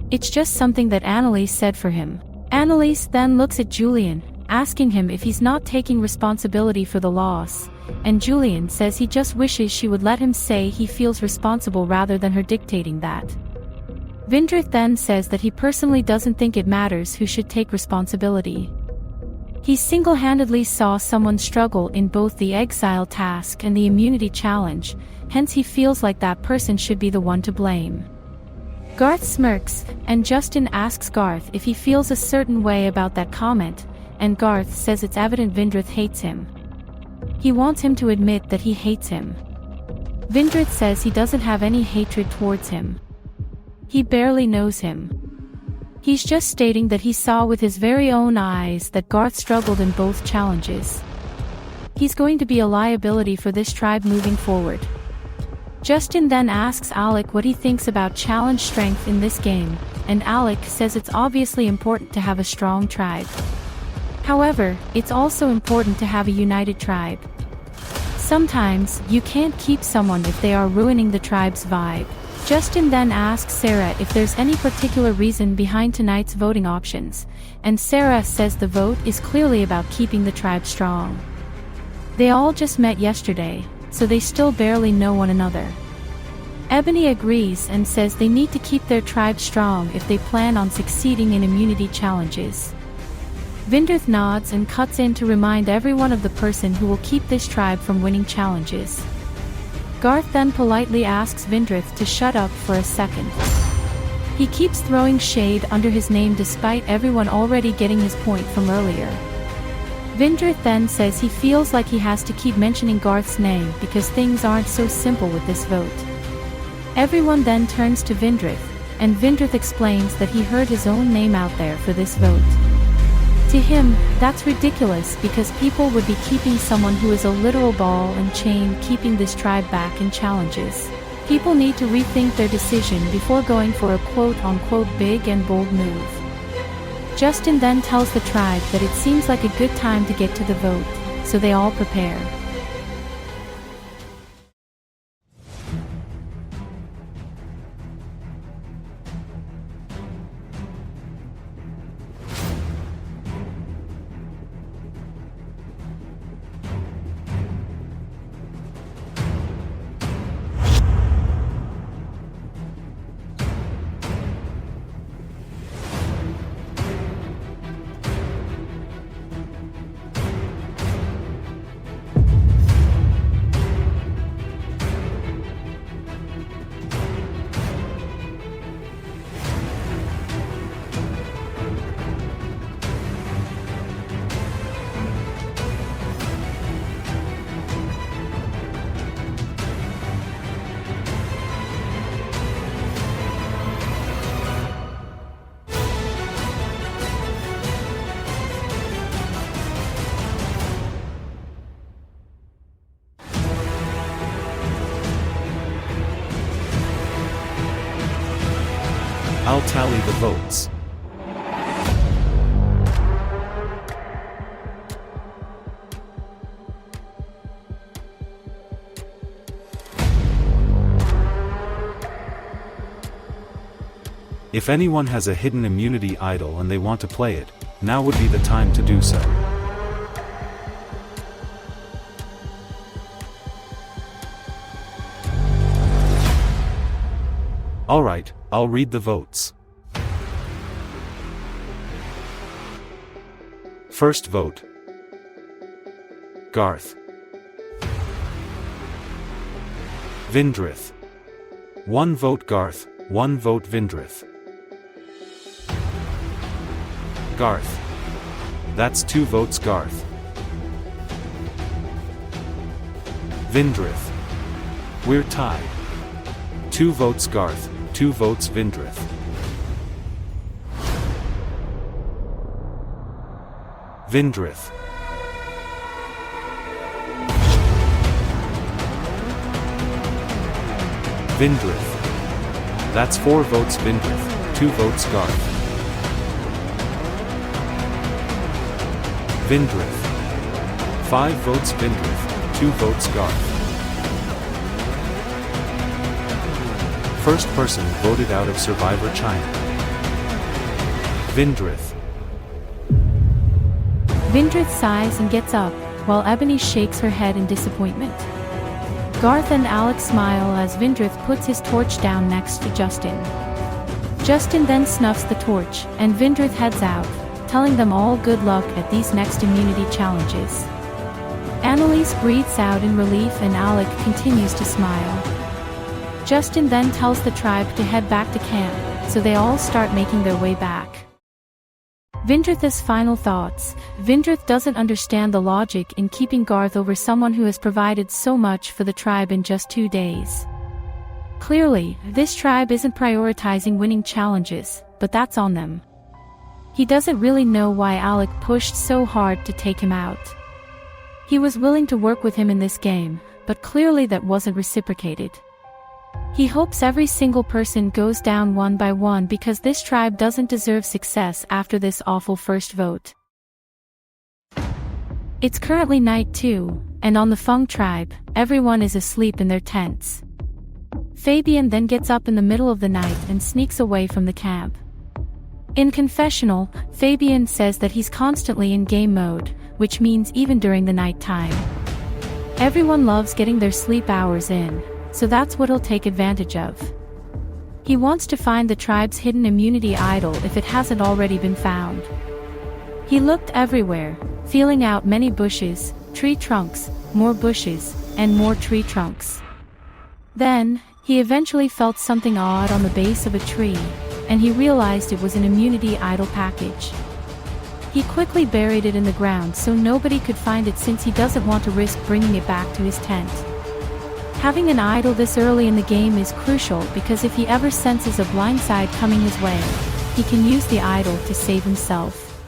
It's just something that Annalise said for him. Annalise then looks at Julian, asking him if he's not taking responsibility for the loss, and Julian says he just wishes she would let him say he feels responsible rather than her dictating that. Vindrith then says that he personally doesn't think it matters who should take responsibility. He single-handedly saw someone struggle in both the exile task and the immunity challenge, hence he feels like that person should be the one to blame. Garth smirks, and Justin asks Garth if he feels a certain way about that comment, and Garth says it's evident Vindrith hates him. He wants him to admit that he hates him. Vindrith says he doesn't have any hatred towards him. He barely knows him. He's just stating that he saw with his very own eyes that Garth struggled in both challenges. He's going to be a liability for this tribe moving forward. Justin then asks Alec what he thinks about challenge strength in this game, and Alec says it's obviously important to have a strong tribe. However, it's also important to have a united tribe. Sometimes, you can't keep someone if they are ruining the tribe's vibe. Justin then asks Sarah if there's any particular reason behind tonight's voting options, and Sarah says the vote is clearly about keeping the tribe strong. They all just met yesterday, so they still barely know one another. Ebony agrees and says they need to keep their tribe strong if they plan on succeeding in immunity challenges. Vindrith nods and cuts in to remind everyone of the person who will keep this tribe from winning challenges. Garth then politely asks Vindrith to shut up for a second. He keeps throwing shade under his name despite everyone already getting his point from earlier. Vindrith then says he feels like he has to keep mentioning Garth's name because things aren't so simple with this vote. Everyone then turns to Vindrith, and Vindrith explains that he heard his own name out there for this vote. To him, that's ridiculous because people would be keeping someone who is a literal ball and chain keeping this tribe back in challenges. People need to rethink their decision before going for a quote-unquote big and bold move. Justin then tells the tribe that it seems like a good time to get to the vote, so they all prepare. I'll tally the votes. If anyone has a hidden immunity idol and they want to play it, now would be the time to do so. Alright, I'll read the votes. First vote. Garth. Vindrith. 1 vote Garth, 1 vote Vindrith. Garth. That's 2 votes Garth. Vindrith. We're tied. 2 votes Garth, 2 votes Vindrith. Vindrith. Vindrith. That's 4 votes Vindrith, 2 votes Garth. Vindrith. 5 votes Vindrith, 2 votes Garth. First person voted out of Survivor China. Vindrith. Vindrith sighs and gets up, while Ebony shakes her head in disappointment. Garth and Alex smile as Vindrith puts his torch down next to Justin. Justin then snuffs the torch, and Vindrith heads out, telling them all good luck at these next immunity challenges. Annalise breathes out in relief and Alec continues to smile. Justin then tells the tribe to head back to camp, so they all start making their way back. Vindrith's final thoughts. Vindrith doesn't understand the logic in keeping Garth over someone who has provided so much for the tribe in just 2 days. Clearly, this tribe isn't prioritizing winning challenges, but that's on them. He doesn't really know why Alec pushed so hard to take him out. He was willing to work with him in this game, but clearly that wasn't reciprocated. He hopes every single person goes down one by one because this tribe doesn't deserve success after this awful first vote. It's currently night 2, and on the Feng tribe, everyone is asleep in their tents. Fabian then gets up in the middle of the night and sneaks away from the camp. In confessional, Fabian says that he's constantly in game mode, which means even during the night time. Everyone loves getting their sleep hours in, so that's what he'll take advantage of. He wants to find the tribe's hidden immunity idol if it hasn't already been found. He looked everywhere, feeling out many bushes, tree trunks, more bushes, and more tree trunks. Then, he eventually felt something odd on the base of a tree, and he realized it was an immunity idol package. He quickly buried it in the ground so nobody could find it since he doesn't want to risk bringing it back to his tent. Having an idol this early in the game is crucial because if he ever senses a blindside coming his way, he can use the idol to save himself.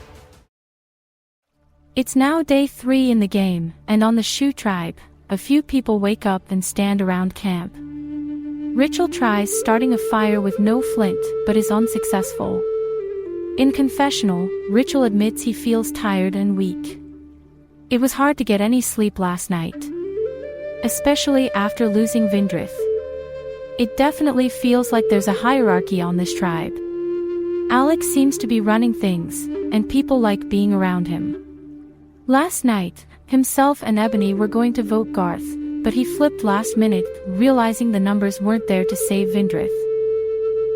It's now day 3 in the game, and on the Shu tribe, a few people wake up and stand around camp. Rachel tries starting a fire with no flint, but is unsuccessful. In confessional, Rachel admits he feels tired and weak. It was hard to get any sleep last night, especially after losing Vindrith. It definitely feels like there's a hierarchy on this tribe. Alex seems to be running things, and people like being around him. Last night, himself and Ebony were going to vote Garth, but he flipped last minute, realizing the numbers weren't there to save Vindrith.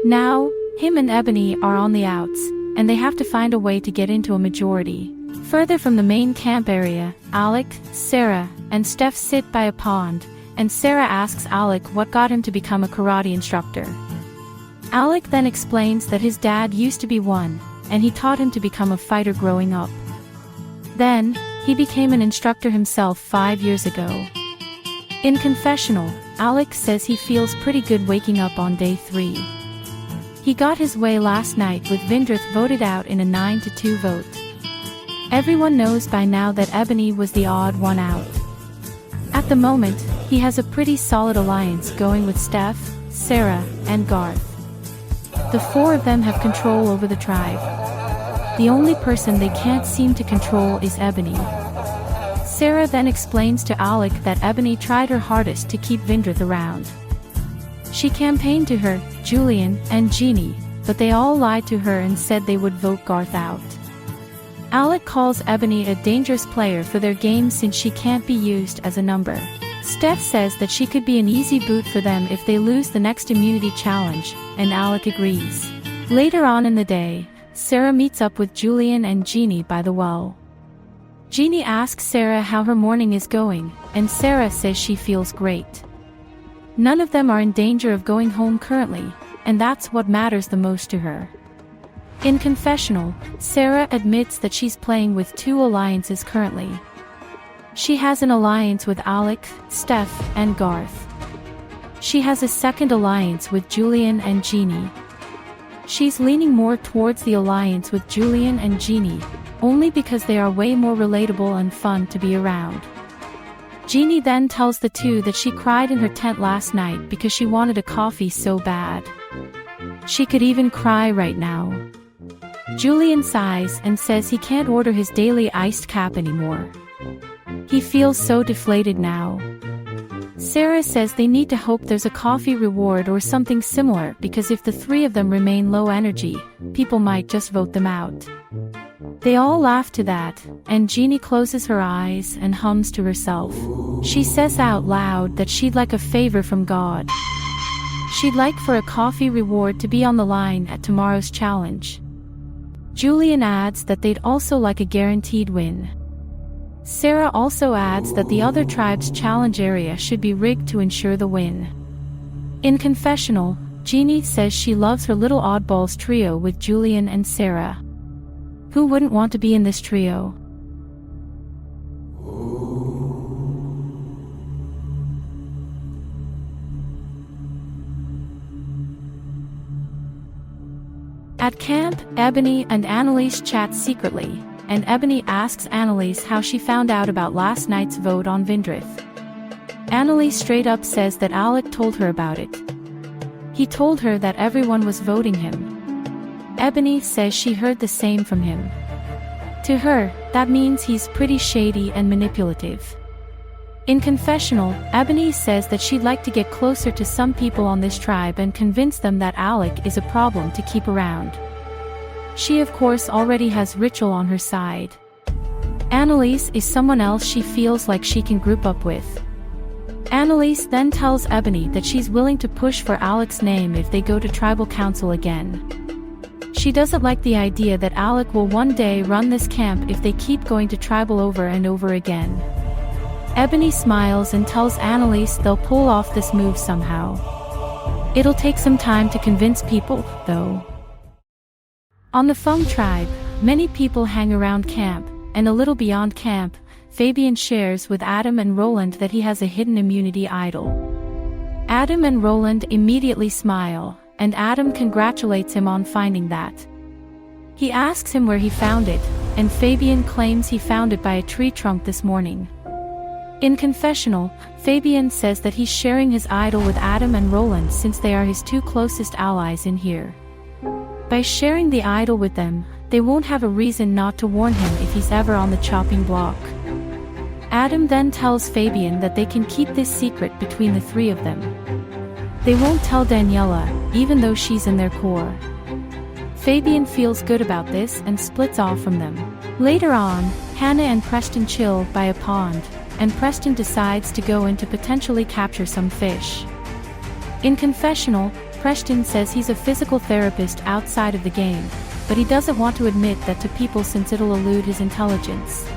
Now, him and Ebony are on the outs, and they have to find a way to get into a majority. Further from the main camp area, Alec, Sarah, and Steph sit by a pond, and Sarah asks Alec what got him to become a karate instructor. Alec then explains that his dad used to be one, and he taught him to become a fighter growing up. Then, he became an instructor himself 5 years ago. In confessional, Alec says he feels pretty good waking up on day 3. He got his way last night with Vindrith voted out in a 9-2 vote. Everyone knows by now that Ebony was the odd one out. At the moment, he has a pretty solid alliance going with Steph, Sarah, and Garth. The 4 of them have control over the tribe. The only person they can't seem to control is Ebony. Sarah then explains to Alec that Ebony tried her hardest to keep Vindrith around. She campaigned to her, Julian, and Jeannie, but they all lied to her and said they would vote Garth out. Alec calls Ebony a dangerous player for their game since she can't be used as a number. Steph says that she could be an easy boot for them if they lose the next immunity challenge, and Alec agrees. Later on in the day, Sarah meets up with Julian and Jeannie by the well. Jeannie asks Sarah how her morning is going, and Sarah says she feels great. None of them are in danger of going home currently, and that's what matters the most to her. In confessional, Sarah admits that she's playing with 2 alliances currently. She has an alliance with Alec, Steph, and Garth. She has a second alliance with Julian and Jeannie. She's leaning more towards the alliance with Julian and Jeannie, only because they are way more relatable and fun to be around. Jeannie then tells the 2 that she cried in her tent last night because she wanted a coffee so bad. She could even cry right now. Julian sighs and says he can't order his daily iced cap anymore. He feels so deflated now. Sarah says they need to hope there's a coffee reward or something similar because if the 3 of them remain low energy, people might just vote them out. They all laugh to that, and Jeannie closes her eyes and hums to herself. She says out loud that she'd like a favor from God. She'd like for a coffee reward to be on the line at tomorrow's challenge. Julian adds that they'd also like a guaranteed win. Sarah also adds that the other tribe's challenge area should be rigged to ensure the win. In confessional, Jeannie says she loves her little oddballs trio with Julian and Sarah. Who wouldn't want to be in this trio? At camp, Ebony and Annalise chat secretly, and Ebony asks Annalise how she found out about last night's vote on Vindrith. Annalise straight up says that Alec told her about it. He told her that everyone was voting him. Ebony says she heard the same from him. To her, that means he's pretty shady and manipulative. In confessional, Ebony says that she'd like to get closer to some people on this tribe and convince them that Alec is a problem to keep around. She of course already has Rachel on her side. Annalise is someone else she feels like she can group up with. Annalise then tells Ebony that she's willing to push for Alec's name if they go to tribal council again. She doesn't like the idea that Alec will one day run this camp if they keep going to tribal over and over again. Ebony smiles and tells Annalise they'll pull off this move somehow. It'll take some time to convince people, though. On the Fung tribe, many people hang around camp, and a little beyond camp, Fabian shares with Adam and Roland that he has a hidden immunity idol. Adam and Roland immediately smile, and Adam congratulates him on finding that. He asks him where he found it, and Fabian claims he found it by a tree trunk this morning. In confessional, Fabian says that he's sharing his idol with Adam and Roland since they are his two closest allies in here. By sharing the idol with them, they won't have a reason not to warn him if he's ever on the chopping block. Adam then tells Fabian that they can keep this secret between the three of them. They won't tell Daniela, even though she's in their core. Fabian feels good about this and splits off from them. Later on, Hannah and Preston chill by a pond, and Preston decides to go in to potentially capture some fish. In confessional, Preston says he's a physical therapist outside of the game, but he doesn't want to admit that to people since it'll elude his intelligence.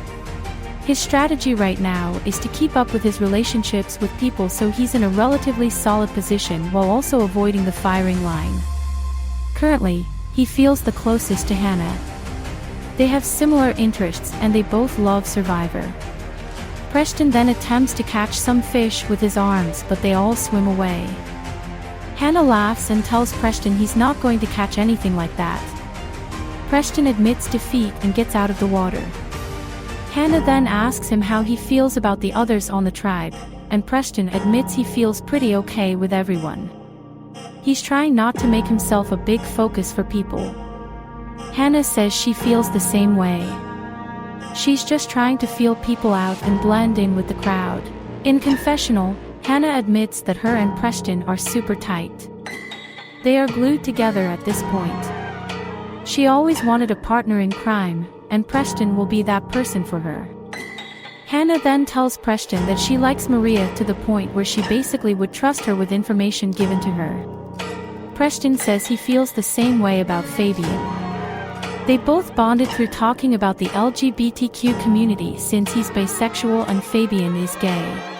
His strategy right now is to keep up with his relationships with people so he's in a relatively solid position while also avoiding the firing line. Currently, he feels the closest to Hannah. They have similar interests and they both love Survivor. Preston then attempts to catch some fish with his arms, but they all swim away. Hannah laughs and tells Preston he's not going to catch anything like that. Preston admits defeat and gets out of the water. Hannah then asks him how he feels about the others on the tribe, and Preston admits he feels pretty okay with everyone. He's trying not to make himself a big focus for people. Hannah says she feels the same way. She's just trying to feel people out and blend in with the crowd. In confessional, Hannah admits that her and Preston are super tight. They are glued together at this point. She always wanted a partner in crime, and Preston will be that person for her. Hannah then tells Preston that she likes Maria to the point where she basically would trust her with information given to her. Preston says he feels the same way about Fabian. They both bonded through talking about the LGBTQ community since he's bisexual and Fabian is gay.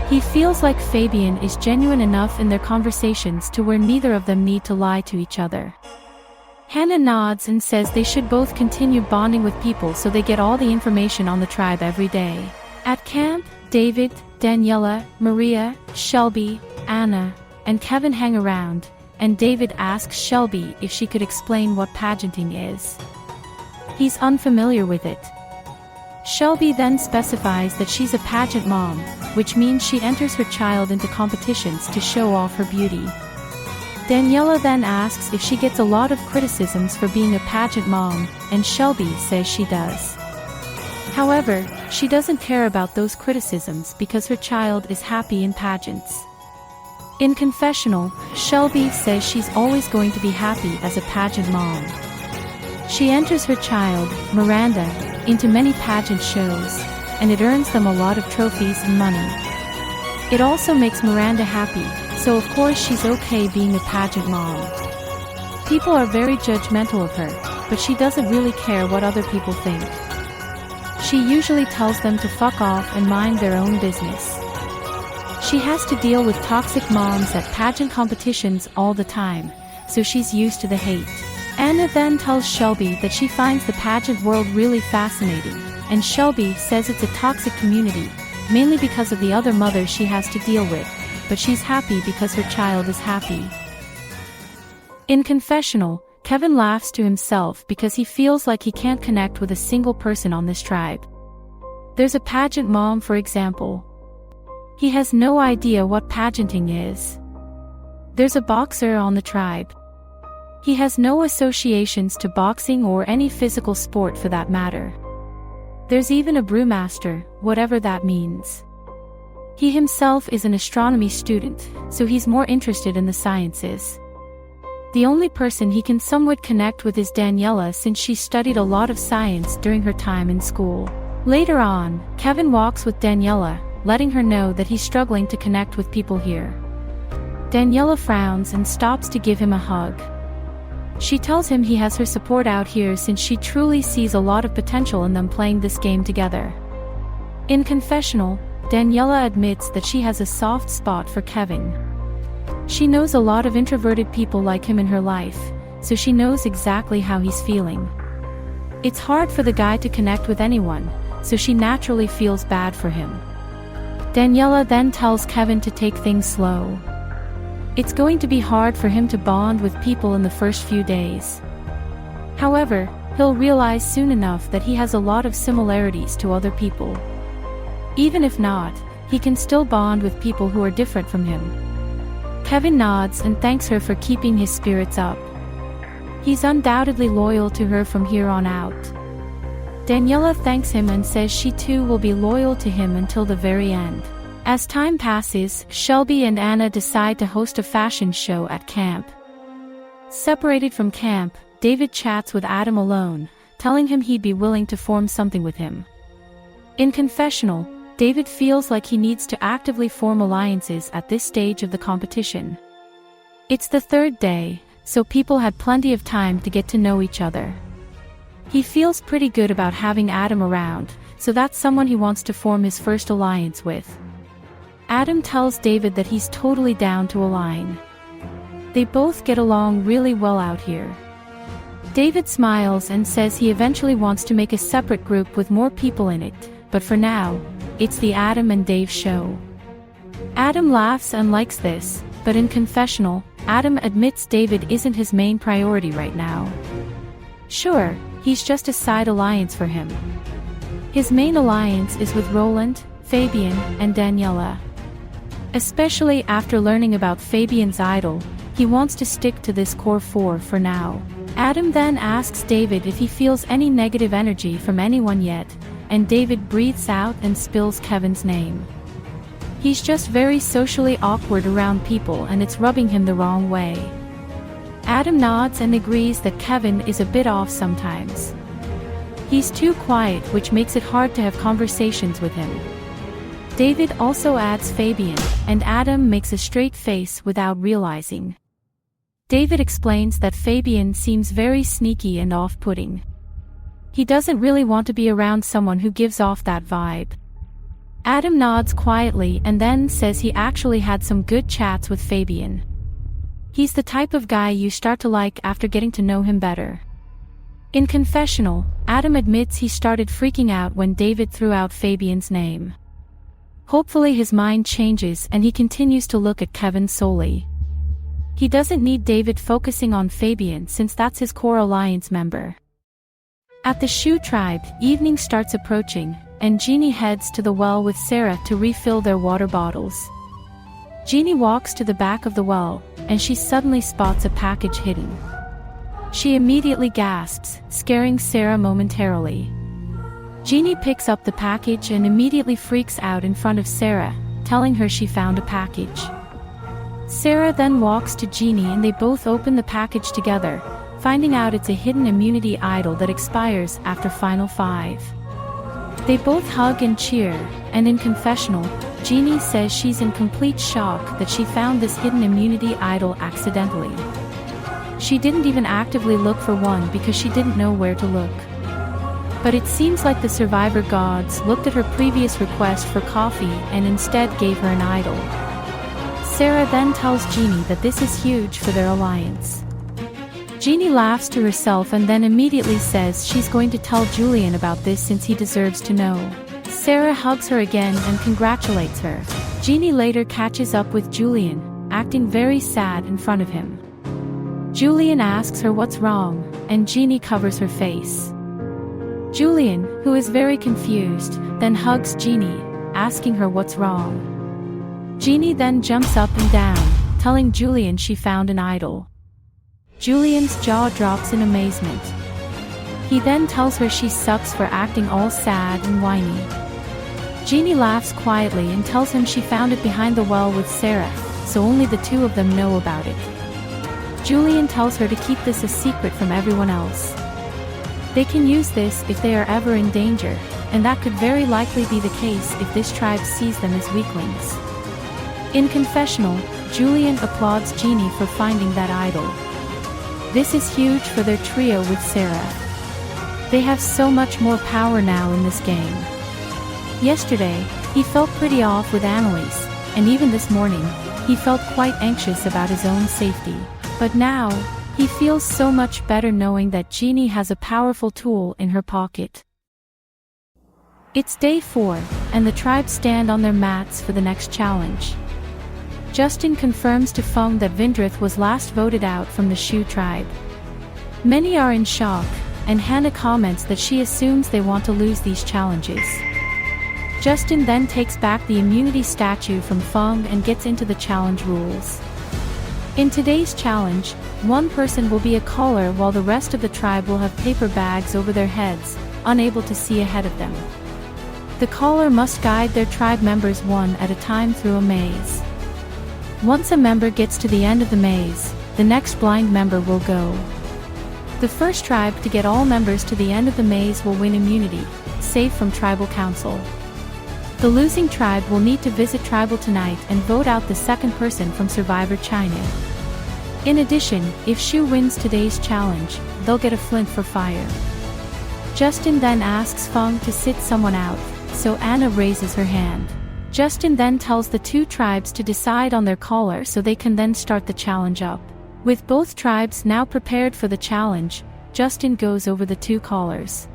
He feels like Fabian is genuine enough in their conversations to where neither of them need to lie to each other. Hannah nods and says they should both continue bonding with people so they get all the information on the tribe every day. At camp, David, Daniela, Maria, Shelby, Anna, and Kevin hang around, and David asks Shelby if she could explain what pageanting is. He's unfamiliar with it. Shelby then specifies that she's a pageant mom, which means she enters her child into competitions to show off her beauty. Daniela then asks if she gets a lot of criticisms for being a pageant mom, and Shelby says she does. However, she doesn't care about those criticisms because her child is happy in pageants. In confessional, Shelby says she's always going to be happy as a pageant mom. She enters her child, Miranda, into many pageant shows, and it earns them a lot of trophies and money. It also makes Miranda happy, so of course she's okay being a pageant mom. People are very judgmental of her, but she doesn't really care what other people think. She usually tells them to fuck off and mind their own business. She has to deal with toxic moms at pageant competitions all the time, so she's used to the hate. Anna then tells Shelby that she finds the pageant world really fascinating, and Shelby says it's a toxic community, mainly because of the other mothers she has to deal with, but she's happy because her child is happy. In confessional, Kevin laughs to himself because he feels like he can't connect with a single person on this tribe. There's a pageant mom, for example. He has no idea what pageanting is. There's a boxer on the tribe. He has no associations to boxing or any physical sport for that matter. There's even a brewmaster, whatever that means. He himself is an astronomy student, so he's more interested in the sciences. The only person he can somewhat connect with is Daniela, since she studied a lot of science during her time in school. Later on, Kevin walks with Daniela, letting her know that he's struggling to connect with people here. Daniela frowns and stops to give him a hug. She tells him he has her support out here since she truly sees a lot of potential in them playing this game together. In confessional, Daniela admits that she has a soft spot for Kevin. She knows a lot of introverted people like him in her life, so she knows exactly how he's feeling. It's hard for the guy to connect with anyone, so she naturally feels bad for him. Daniela then tells Kevin to take things slow. It's going to be hard for him to bond with people in the first few days. However, he'll realize soon enough that he has a lot of similarities to other people. Even if not, he can still bond with people who are different from him. Kevin nods and thanks her for keeping his spirits up. He's undoubtedly loyal to her from here on out. Daniela thanks him and says she too will be loyal to him until the very end. As time passes, Shelby and Anna decide to host a fashion show at camp. Separated from camp, David chats with Adam alone, telling him he'd be willing to form something with him. In confessional, David feels like he needs to actively form alliances at this stage of the competition. It's the third day, so people had plenty of time to get to know each other. He feels pretty good about having Adam around, so that's someone he wants to form his first alliance with. Adam tells David that he's totally down to align. They both get along really well out here. David smiles and says he eventually wants to make a separate group with more people in it, but for now, it's the Adam and Dave show. Adam laughs and likes this, but in confessional, Adam admits David isn't his main priority right now. Sure, he's just a side alliance for him. His main alliance is with Roland, Fabian, and Daniela. Especially after learning about Fabian's idol, he wants to stick to this core four for now. Adam then asks David if he feels any negative energy from anyone yet, and David breathes out and spills Kevin's name. He's just very socially awkward around people and it's rubbing him the wrong way. Adam nods and agrees that Kevin is a bit off sometimes. He's too quiet, which makes it hard to have conversations with him. David also adds Fabian, and Adam makes a straight face without realizing. David explains that Fabian seems very sneaky and off-putting. He doesn't really want to be around someone who gives off that vibe. Adam nods quietly and then says he actually had some good chats with Fabian. He's the type of guy you start to like after getting to know him better. In confessional, Adam admits he started freaking out when David threw out Fabian's name. Hopefully his mind changes and he continues to look at Kevin solely. He doesn't need David focusing on Fabian since that's his core alliance member. At the Shoe Tribe, evening starts approaching, and Jeannie heads to the well with Sarah to refill their water bottles. Jeannie walks to the back of the well, and she suddenly spots a package hidden. She immediately gasps, scaring Sarah momentarily. Jeannie picks up the package and immediately freaks out in front of Sarah, telling her she found a package. Sarah then walks to Jeannie and they both open the package together, finding out it's a hidden immunity idol that expires after Final 5. They both hug and cheer, and in confessional, Jeannie says she's in complete shock that she found this hidden immunity idol accidentally. She didn't even actively look for one because she didn't know where to look. But it seems like the survivor gods looked at her previous request for coffee and instead gave her an idol. Jeannie laughs to herself and then immediately says she's going to tell Julian about this since he deserves to know. Sarah hugs her again and congratulates her. Jeannie later catches up with Julian, acting very sad in front of him. Julian asks her what's wrong, and Jeannie covers her face. Julian, who is very confused, then hugs Jeannie, asking her what's wrong. Jeannie then jumps up and down, telling Julian she found an idol. Julian's jaw drops in amazement. He then tells her she sucks for acting all sad and whiny. Jeannie laughs quietly and tells him she found it behind the well with Sarah, so only the two of them know about it. Julian tells her to keep this a secret from everyone else. They can use this if they are ever in danger, and that could very likely be the case if this tribe sees them as weaklings. In confessional, Julian applauds Jeannie for finding that idol. This is huge for their trio with Sarah. They have so much more power now in this game. Yesterday, he felt pretty off with Annalise, and even this morning, he felt quite anxious about his own safety. But now, he feels so much better knowing that Jeannie has a powerful tool in her pocket. It's day 4, and the tribe stand on their mats for the next challenge. Justin confirms to Feng that Vindrith was last voted out from the Shu tribe. Many are in shock, and Hannah comments that she assumes they want to lose these challenges. Justin then takes back the immunity statue from Feng and gets into the challenge rules. In today's challenge, one person will be a caller while the rest of the tribe will have paper bags over their heads, unable to see ahead of them. The caller must guide their tribe members one at a time through a maze. Once a member gets to the end of the maze, the next blind member will go. The first tribe to get all members to the end of the maze will win immunity, safe from tribal council. The losing tribe will need to visit tribal tonight and vote out the second person from Survivor China. In addition, if Shu wins today's challenge, they'll get a flint for fire. Justin then asks Feng to sit someone out, so Anna raises her hand. Justin then tells the two tribes to decide on their caller so they can then start the challenge up. With both tribes now prepared for the challenge, Justin goes over the two callers.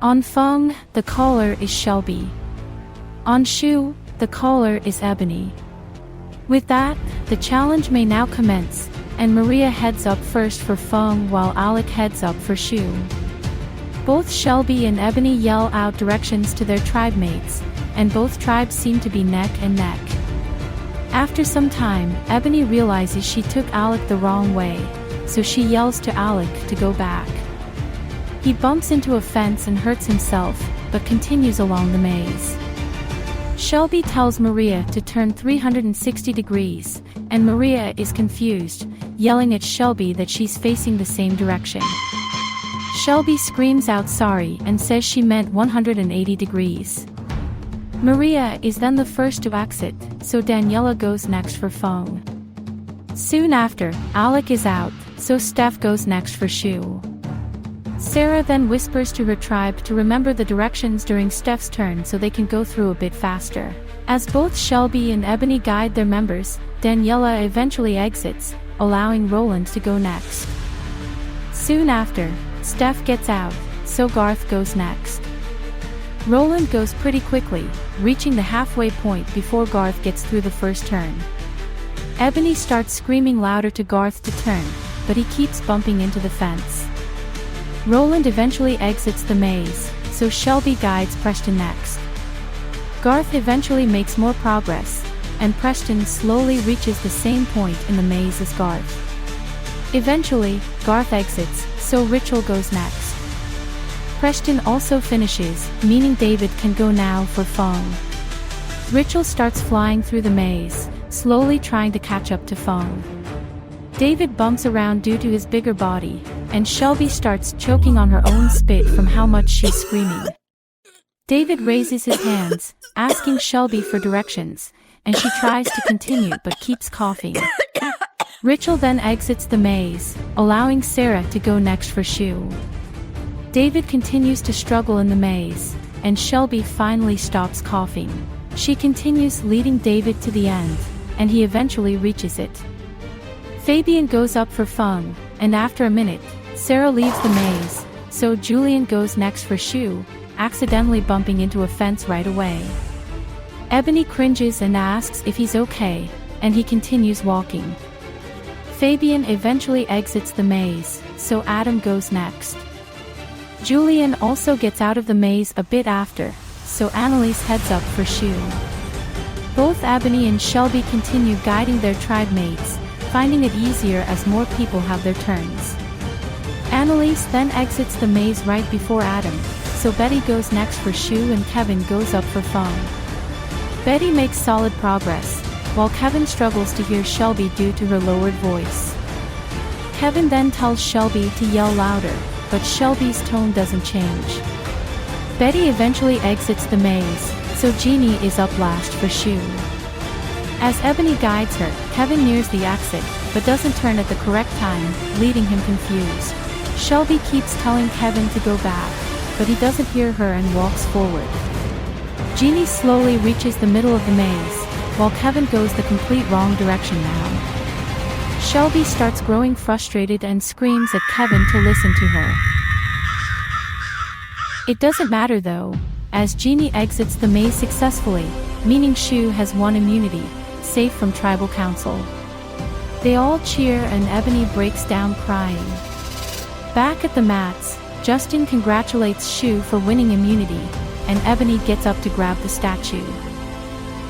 On Feng, the caller is Shelby. On Shu, the caller is Ebony. With that, the challenge may now commence, and Maria heads up first for Feng while Alec heads up for Shu. Both Shelby and Ebony yell out directions to their tribe mates, and both tribes seem to be neck and neck. After some time, Ebony realizes she took Alec the wrong way, so she yells to Alec to go back. He bumps into a fence and hurts himself, but continues along the maze. Shelby tells Maria to turn 360 degrees, and Maria is confused, yelling at Shelby that she's facing the same direction. Shelby screams out sorry and says she meant 180 degrees. Maria is then the first to exit, so Daniela goes next for Feng. Soon after, Alec is out, so Steph goes next for Shu. Sarah then whispers to her tribe to remember the directions during Steph's turn so they can go through a bit faster. As both Shelby and Ebony guide their members, Daniela eventually exits, allowing Roland to go next. Soon after, Steph gets out, so Garth goes next. Roland goes pretty quickly, reaching the halfway point before Garth gets through the first turn. Ebony starts screaming louder to Garth to turn, but he keeps bumping into the fence. Roland eventually exits the maze, so Shelby guides Preston next. Garth eventually makes more progress, and Preston slowly reaches the same point in the maze as Garth. Eventually, Garth exits, so Rachel goes next. Preston also finishes, meaning David can go now for Feng. Rachel starts flying through the maze, slowly trying to catch up to Feng. David bumps around due to his bigger body, and Shelby starts choking on her own spit from how much she's screaming. David raises his hands, asking Shelby for directions, and she tries to continue but keeps coughing. Rachel then exits the maze, allowing Sarah to go next for Shu. David continues to struggle in the maze, and Shelby finally stops coughing. She continues leading David to the end, and he eventually reaches it. Fabian goes up for Feng, and after a minute, Sarah leaves the maze, so Julian goes next for Shu, accidentally bumping into a fence right away. Ebony cringes and asks if he's okay, and he continues walking. Fabian eventually exits the maze, so Adam goes next. Julian also gets out of the maze a bit after, so Annalise heads up for Shu. Both Ebony and Shelby continue guiding their tribe mates, finding it easier as more people have their turns. Annalise then exits the maze right before Adam, so Betty goes next for Shu and Kevin goes up for Fong. Betty makes solid progress, while Kevin struggles to hear Shelby due to her lowered voice. Kevin then tells Shelby to yell louder, but Shelby's tone doesn't change. Betty eventually exits the maze, so Jeannie is up last for Shu. As Ebony guides her, Kevin nears the exit, but doesn't turn at the correct time, leaving him confused. Shelby keeps telling Kevin to go back, but he doesn't hear her and walks forward. Jeannie slowly reaches the middle of the maze, while Kevin goes the complete wrong direction now. Shelby starts growing frustrated and screams at Kevin to listen to her. It doesn't matter though, as Jeannie exits the maze successfully, meaning Shu has won immunity, safe from tribal council. They all cheer and Ebony breaks down crying. Back at the mats, Justin congratulates Shu for winning immunity, and Ebony gets up to grab the statue.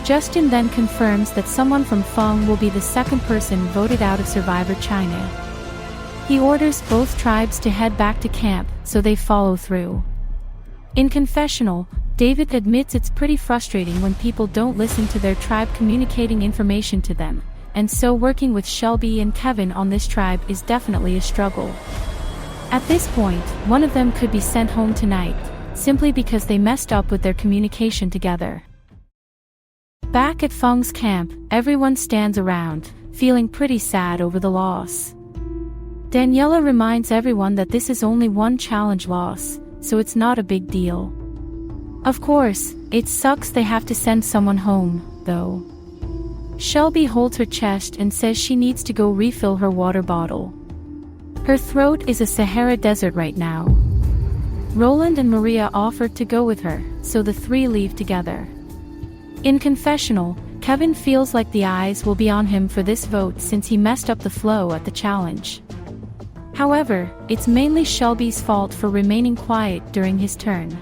Justin then confirms that someone from Feng will be the second person voted out of Survivor China. He orders both tribes to head back to camp, so they follow through. In confessional, David admits it's pretty frustrating when people don't listen to their tribe communicating information to them, and so working with Shelby and Kevin on this tribe is definitely a struggle. At this point, one of them could be sent home tonight, simply because they messed up with their communication together. Back at Feng's camp, everyone stands around, feeling pretty sad over the loss. Daniela reminds everyone that this is only one challenge loss, so it's not a big deal. Of course, it sucks they have to send someone home, though. Shelby holds her chest and says she needs to go refill her water bottle. Her throat is a Sahara desert right now. Roland and Maria offered to go with her, so the three leave together. In confessional, Kevin feels like the eyes will be on him for this vote since he messed up the flow at the challenge. However, it's mainly Shelby's fault for remaining quiet during his turn.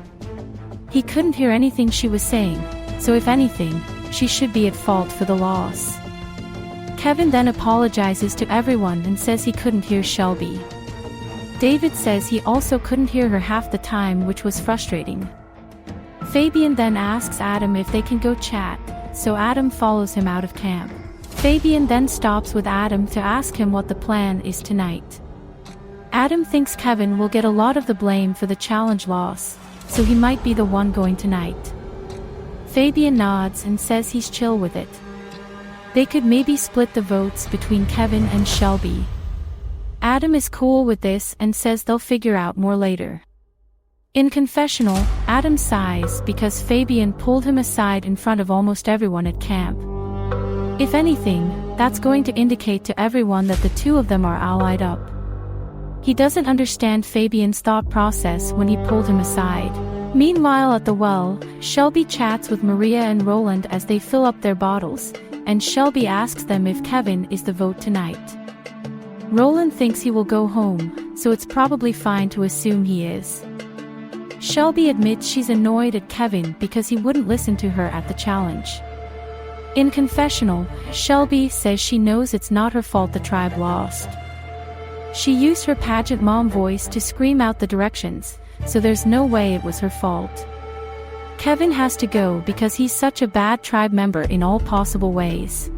He couldn't hear anything she was saying, so if anything, she should be at fault for the loss. Kevin then apologizes to everyone and says he couldn't hear Shelby. David says he also couldn't hear her half the time, which was frustrating. Fabian then asks Adam if they can go chat, so Adam follows him out of camp. Fabian then stops with Adam to ask him what the plan is tonight. Adam thinks Kevin will get a lot of the blame for the challenge loss, so he might be the one going tonight. Fabian nods and says he's chill with it. They could maybe split the votes between Kevin and Shelby. Adam is cool with this and says they'll figure out more later. In confessional, Adam sighs because Fabian pulled him aside in front of almost everyone at camp. If anything, that's going to indicate to everyone that the two of them are allied up. He doesn't understand Fabian's thought process when he pulled him aside. Meanwhile at the well, Shelby chats with Maria and Roland as they fill up their bottles, and Shelby asks them if Kevin is the vote tonight. Roland thinks he will go home, so it's probably fine to assume he is. Shelby admits she's annoyed at Kevin because he wouldn't listen to her at the challenge. In confessional, Shelby says she knows it's not her fault the tribe lost. She used her pageant mom voice to scream out the directions, so there's no way it was her fault. Kevin has to go because he's such a bad tribe member in all possible ways.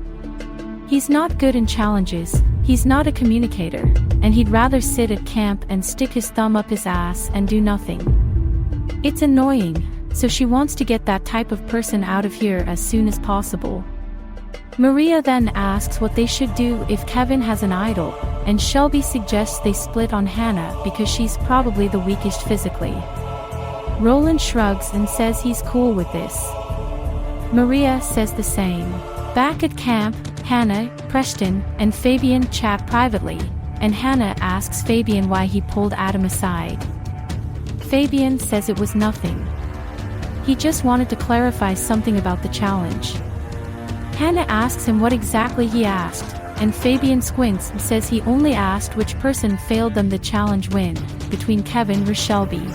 He's not good in challenges, he's not a communicator, and he'd rather sit at camp and stick his thumb up his ass and do nothing. It's annoying, so she wants to get that type of person out of here as soon as possible. Maria then asks what they should do if Kevin has an idol, and Shelby suggests they split on Hannah because she's probably the weakest physically. Roland shrugs and says he's cool with this. Maria says the same. Back at camp, Hannah, Preston, and Fabian chat privately, and Hannah asks Fabian why he pulled Adam aside. Fabian says it was nothing. He just wanted to clarify something about the challenge. Hannah asks him what exactly he asked, and Fabian squints and says he only asked which person failed them the challenge win, between Kevin or Shelby.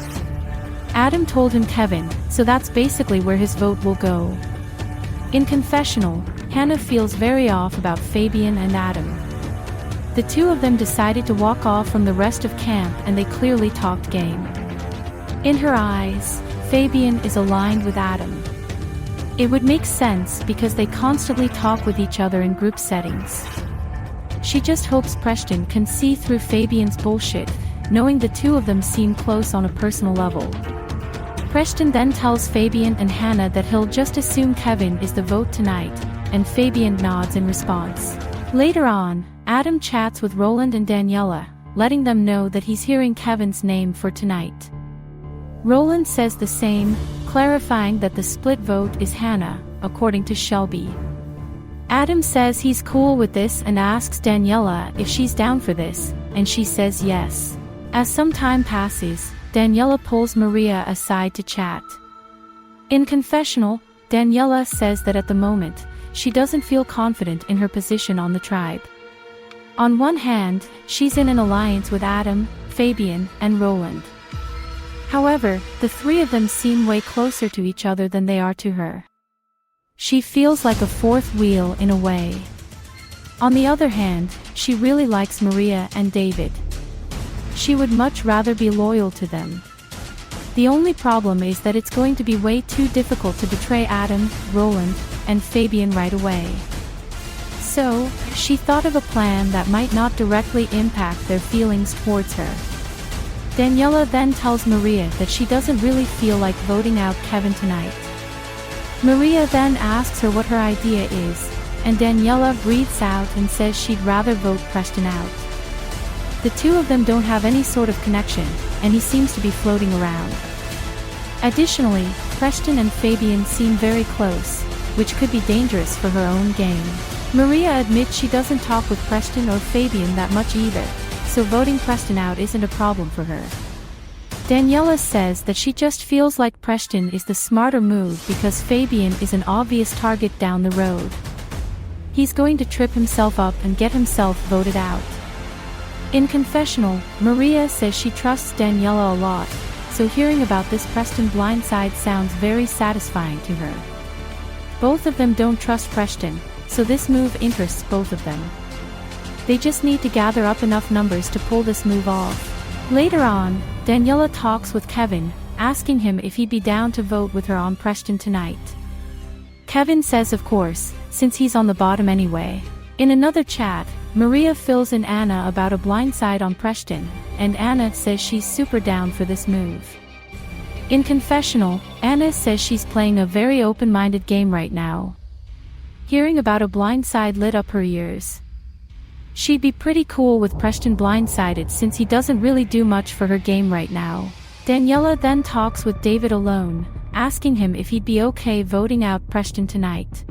Adam told him Kevin, so that's basically where his vote will go. In confessional, Hannah feels very off about Fabian and Adam. The two of them decided to walk off from the rest of camp and they clearly talked game. In her eyes, Fabian is aligned with Adam. It would make sense because they constantly talk with each other in group settings. She just hopes Preston can see through Fabian's bullshit, knowing the two of them seem close on a personal level. Preston then tells Fabian and Hannah that he'll just assume Kevin is the vote tonight, and Fabian nods in response. Later on, Adam chats with Roland and Daniela, letting them know that he's hearing Kevin's name for tonight. Roland says the same, clarifying that the split vote is Hannah, according to Shelby. Adam says he's cool with this and asks Daniela if she's down for this, and she says yes. As some time passes, Daniela pulls Maria aside to chat. In confessional, Daniela says that at the moment, she doesn't feel confident in her position on the tribe. On one hand, she's in an alliance with Adam, Fabian, and Roland. However, the three of them seem way closer to each other than they are to her. She feels like a fourth wheel in a way. On the other hand, she really likes Maria and David. She would much rather be loyal to them. The only problem is that it's going to be way too difficult to betray Adam, Roland, and Fabian right away. So, she thought of a plan that might not directly impact their feelings towards her. Daniela then tells Maria that she doesn't really feel like voting out Kevin tonight. Maria then asks her what her idea is, and Daniela breathes out and says she'd rather vote Preston out. The two of them don't have any sort of connection, and he seems to be floating around. Additionally, Preston and Fabian seem very close, which could be dangerous for her own game. Maria admits she doesn't talk with Preston or Fabian that much either, so voting Preston out isn't a problem for her. Daniela says that she just feels like Preston is the smarter move because Fabian is an obvious target down the road. He's going to trip himself up and get himself voted out. In confessional, Maria says she trusts Daniela a lot, so hearing about this Preston blindside sounds very satisfying to her. Both of them don't trust Preston, so this move interests both of them. They just need to gather up enough numbers to pull this move off. Later on, Daniela talks with Kevin, asking him if he'd be down to vote with her on Preston tonight. Kevin says of course, since he's on the bottom anyway. In another chat, Maria fills in Anna about a blindside on Preston, and Anna says she's super down for this move. In confessional, Anna says she's playing a very open-minded game right now. Hearing about a blindside lit up her ears. She'd be pretty cool with Preston blindsided since he doesn't really do much for her game right now. Daniela then talks with David alone, asking him if he'd be okay voting out Preston tonight.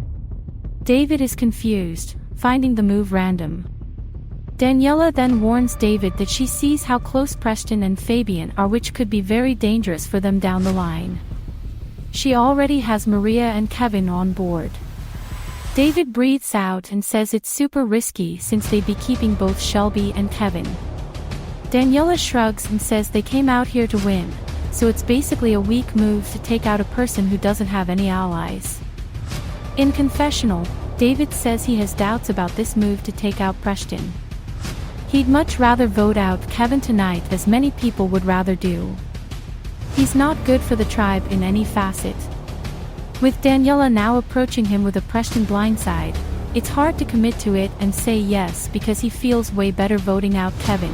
David is confused, finding the move random. Daniela then warns David that she sees how close Preston and Fabian are, which could be very dangerous for them down the line. She already has Maria and Kevin on board. David breathes out and says it's super risky since they'd be keeping both Shelby and Kevin. Daniela shrugs and says they came out here to win, so it's basically a weak move to take out a person who doesn't have any allies. In confessional, David says he has doubts about this move to take out Preston. He'd much rather vote out Kevin tonight, as many people would rather do. He's not good for the tribe in any facet. With Daniela now approaching him with a Preston blindside, it's hard to commit to it and say yes because he feels way better voting out Kevin.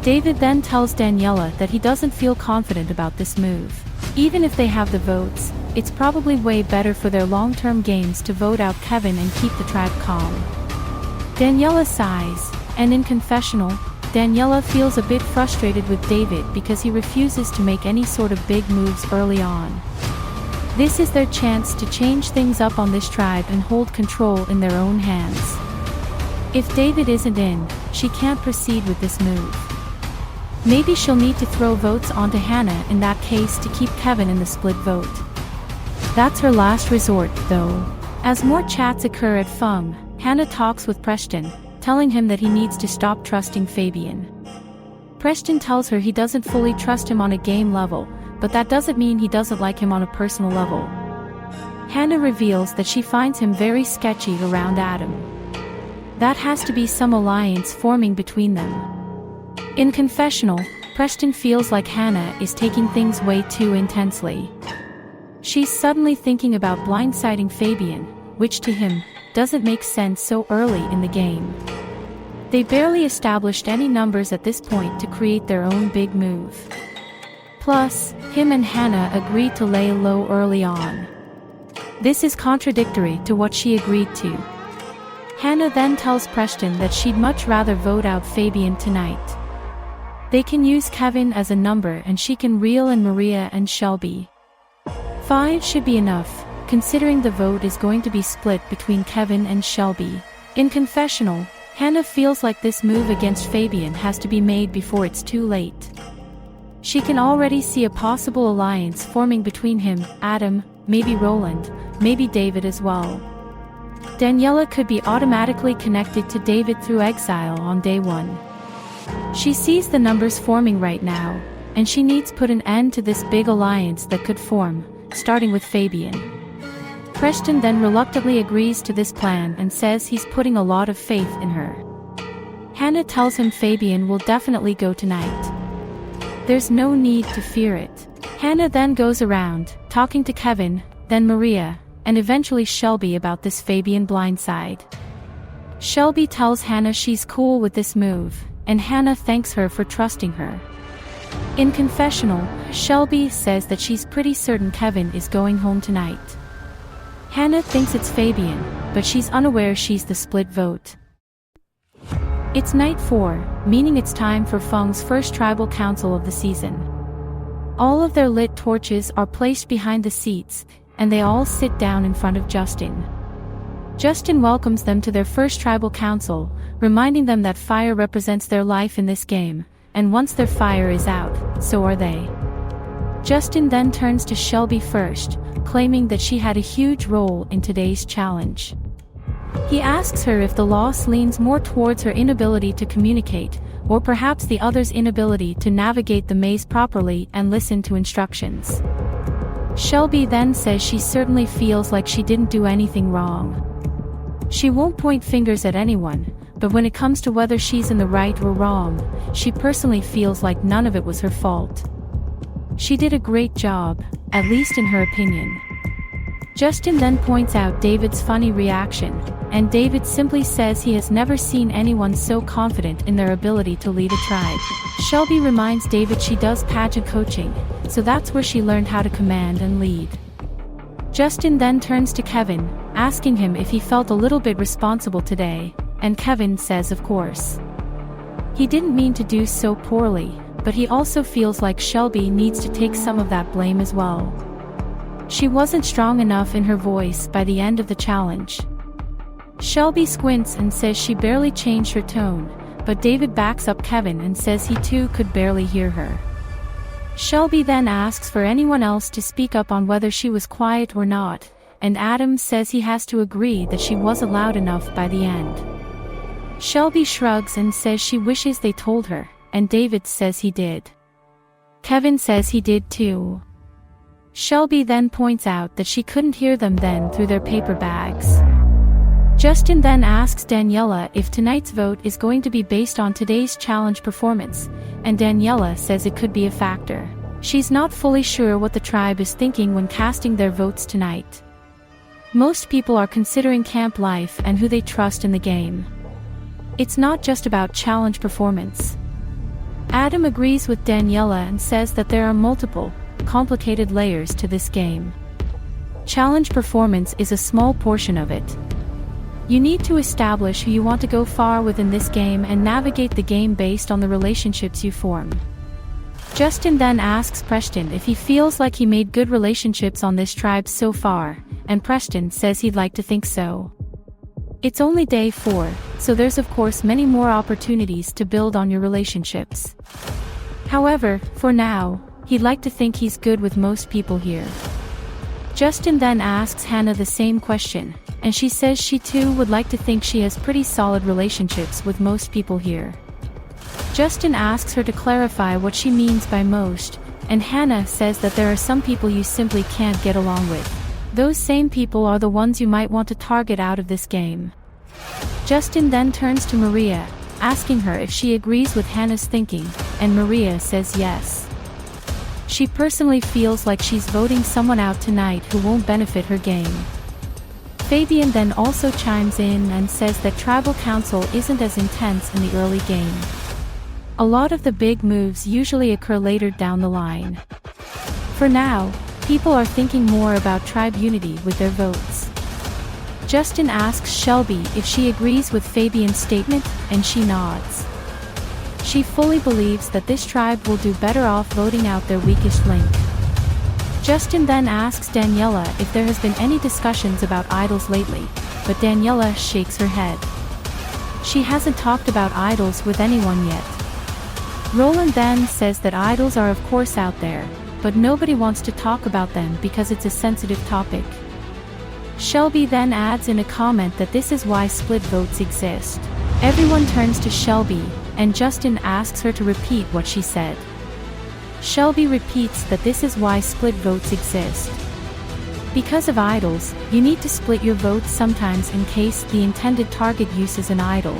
David then tells Daniela that he doesn't feel confident about this move. Even if they have the votes, it's probably way better for their long-term games to vote out Kevin and keep the tribe calm. Daniela sighs, and in confessional, Daniela feels a bit frustrated with David because he refuses to make any sort of big moves early on. This is their chance to change things up on this tribe and hold control in their own hands. If David isn't in, she can't proceed with this move. Maybe she'll need to throw votes onto Hannah in that case to keep Kevin in the split vote. That's her last resort, though. As more chats occur at Fung, Hannah talks with Preston, telling him that he needs to stop trusting Fabian. Preston tells her he doesn't fully trust him on a game level, but that doesn't mean he doesn't like him on a personal level. Hannah reveals that she finds him very sketchy around Adam. That has to be some alliance forming between them. In confessional, Preston feels like Hannah is taking things way too intensely. She's suddenly thinking about blindsiding Fabian, which to him, doesn't make sense so early in the game. They barely established any numbers at this point to create their own big move. Plus, him and Hannah agreed to lay low early on. This is contradictory to what she agreed to. Hannah then tells Preston that she'd much rather vote out Fabian tonight. They can use Kevin as a number and she can reel in Maria and Shelby. 5 should be enough, considering the vote is going to be split between Kevin and Shelby. In confessional, Hannah feels like this move against Fabian has to be made before it's too late. She can already see a possible alliance forming between him, Adam, maybe Roland, maybe David as well. Daniela could be automatically connected to David through exile on day 1. She sees the numbers forming right now, and she needs to put an end to this big alliance that could form, starting with Fabian. Preston then reluctantly agrees to this plan and says he's putting a lot of faith in her. Hannah tells him Fabian will definitely go tonight. There's no need to fear it. Hannah then goes around, talking to Kevin, then Maria, and eventually Shelby about this Fabian blindside. Shelby tells Hannah she's cool with this move, and Hannah thanks her for trusting her. In confessional, Shelby says that she's pretty certain Kevin is going home tonight. Hannah thinks it's Fabian, but she's unaware she's the split vote. It's night 4, meaning it's time for Fung's first tribal council of the season. All of their lit torches are placed behind the seats, and they all sit down in front of Justin. Justin welcomes them to their first tribal council, reminding them that fire represents their life in this game, and once their fire is out, so are they. Justin then turns to Shelby first, claiming that she had a huge role in today's challenge. He asks her if the loss leans more towards her inability to communicate, or perhaps the other's inability to navigate the maze properly and listen to instructions. Shelby then says she certainly feels like she didn't do anything wrong. She won't point fingers at anyone, but when it comes to whether she's in the right or wrong, she personally feels like none of it was her fault. She did a great job, at least in her opinion. Justin then points out David's funny reaction, and David simply says he has never seen anyone so confident in their ability to lead a tribe. Shelby reminds David she does pageant coaching, so that's where she learned how to command and lead. Justin then turns to Kevin, asking him if he felt a little bit responsible today, and Kevin says of course. He didn't mean to do so poorly, but he also feels like Shelby needs to take some of that blame as well. She wasn't strong enough in her voice by the end of the challenge. Shelby squints and says she barely changed her tone, but David backs up Kevin and says he too could barely hear her. Shelby then asks for anyone else to speak up on whether she was quiet or not, and Adam says he has to agree that she wasn't loud enough by the end. Shelby shrugs and says she wishes they told her, and David says he did. Kevin says he did too. Shelby then points out that she couldn't hear them then through their paper bags. Justin then asks Daniela if tonight's vote is going to be based on today's challenge performance, and Daniela says it could be a factor. She's not fully sure what the tribe is thinking when casting their votes tonight. Most people are considering camp life and who they trust in the game. It's not just about challenge performance. Adam agrees with Daniela and says that there are multiple, complicated layers to this game. Challenge performance is a small portion of it. You need to establish who you want to go far within this game and navigate the game based on the relationships you form. Justin then asks Preston if he feels like he made good relationships on this tribe so far, and Preston says he'd like to think so. It's only day 4, so there's of course many more opportunities to build on your relationships. However, for now, he'd like to think he's good with most people here. Justin then asks Hannah the same question, and she says she too would like to think she has pretty solid relationships with most people here. Justin asks her to clarify what she means by most, and Hannah says that there are some people you simply can't get along with. Those same people are the ones you might want to target out of this game. Justin then turns to Maria, asking her if she agrees with Hannah's thinking, and Maria says yes. She personally feels like she's voting someone out tonight who won't benefit her game. Fabian then also chimes in and says that tribal council isn't as intense in the early game. A lot of the big moves usually occur later down the line. For now, people are thinking more about tribe unity with their votes. Justin asks Shelby if she agrees with Fabian's statement, and she nods. She fully believes that this tribe will do better off voting out their weakest link. Justin then asks Daniela if there has been any discussions about idols lately, but Daniela shakes her head. She hasn't talked about idols with anyone yet. Roland then says that idols are of course out there, but nobody wants to talk about them because it's a sensitive topic. Shelby then adds in a comment that this is why split votes exist. Everyone turns to Shelby, and Justin asks her to repeat what she said. Shelby repeats that this is why split votes exist. Because of idols, you need to split your votes sometimes in case the intended target uses an idol.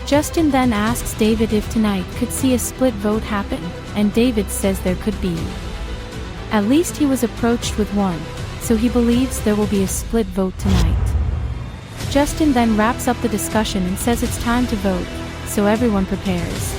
Justin then asks David if tonight could see a split vote happen, and David says there could be. At least he was approached with one, so he believes there will be a split vote tonight. Justin then wraps up the discussion and says it's time to vote, so everyone prepares.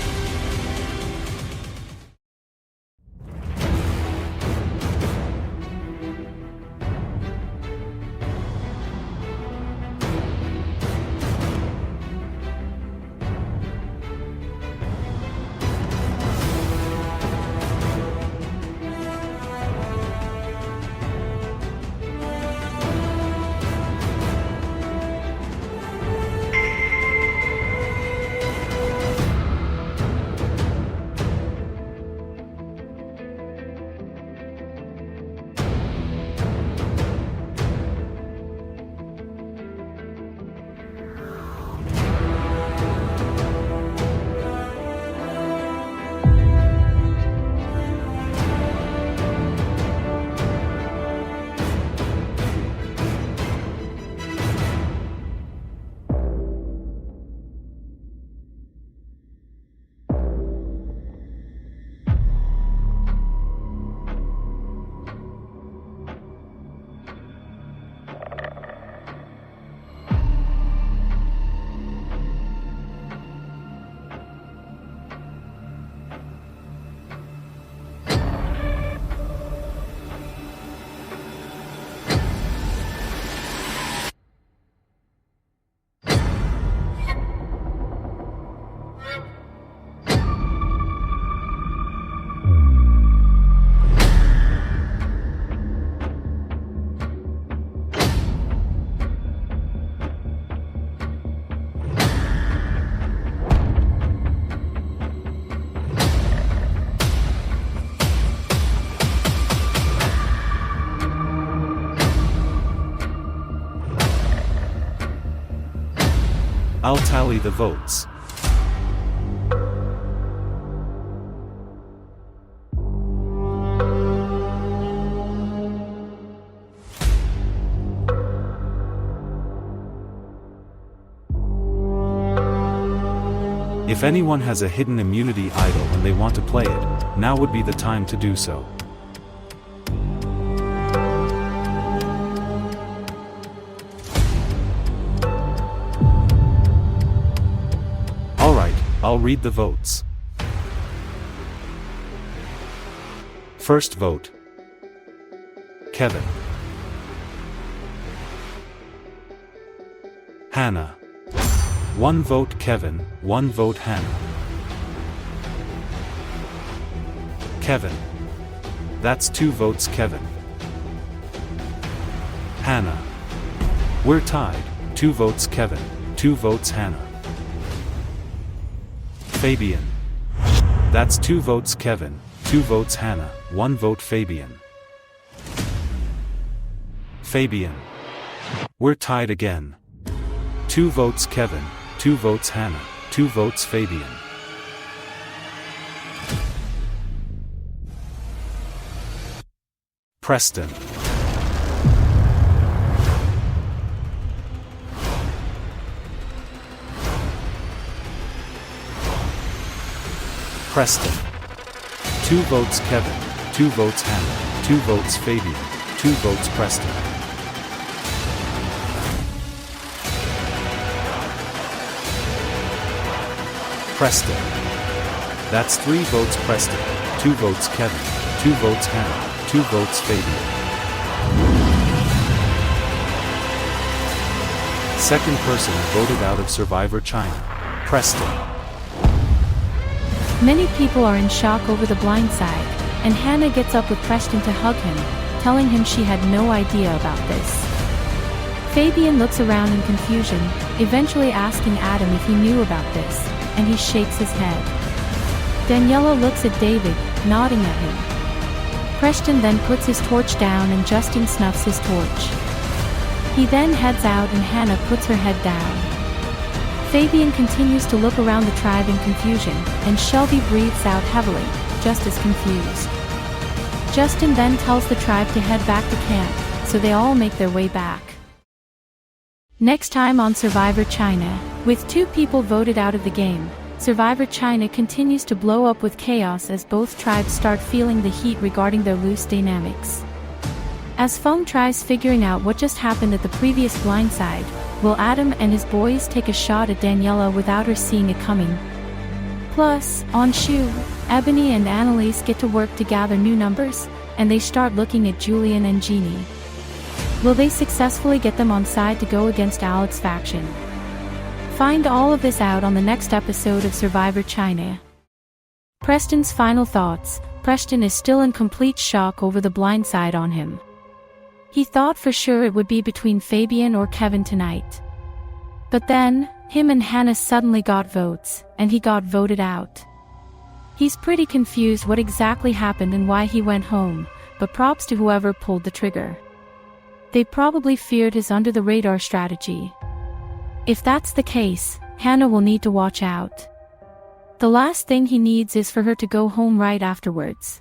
I'll tally the votes. If anyone has a hidden immunity idol and they want to play it, now would be the time to do so. Alright, I'll read the votes. First vote. Kevin. Hannah. 1 vote Kevin, 1 vote Hannah. Kevin. That's 2 votes Kevin. Hannah. We're tied, 2 votes Kevin, 2 votes Hannah. Fabian. That's 2 votes Kevin, 2 votes Hannah, 1 vote Fabian. Fabian. We're tied again. 2 votes Kevin, 2 votes Hannah, 2 votes Fabian. Preston. Preston. 2 votes Kevin, 2 votes Hannah, 2 votes Fabian, 2 votes Preston. Preston. That's 3 votes Preston, 2 votes Kevin, 2 votes Hannah, 2 votes Fabian. Second person voted out of Survivor China. Preston. Many people are in shock over the blind side, and Hannah gets up with Preston to hug him, telling him she had no idea about this. Fabian looks around in confusion, eventually asking Adam if he knew about this, and he shakes his head. Daniela looks at David, nodding at him. Preston then puts his torch down and Justin snuffs his torch. He then heads out and Hannah puts her head down. Fabian continues to look around the tribe in confusion, and Shelby breathes out heavily, just as confused. Justin then tells the tribe to head back to camp, so they all make their way back. Next time on Survivor China, with 2 people voted out of the game, Survivor China continues to blow up with chaos as both tribes start feeling the heat regarding their loose dynamics. As Feng tries figuring out what just happened at the previous blindside, will Adam and his boys take a shot at Daniela without her seeing it coming? Plus, on Shu, Ebony and Annalise get to work to gather new numbers, and they start looking at Julian and Jeannie. Will they successfully get them on side to go against Alex's faction? Find all of this out on the next episode of Survivor China. Preston's final thoughts. Preston is still in complete shock over the blindside on him. He thought for sure it would be between Fabian or Kevin tonight. But then, him and Hannah suddenly got votes, and he got voted out. He's pretty confused what exactly happened and why he went home, but props to whoever pulled the trigger. They probably feared his under-the-radar strategy. If that's the case, Hannah will need to watch out. The last thing he needs is for her to go home right afterwards.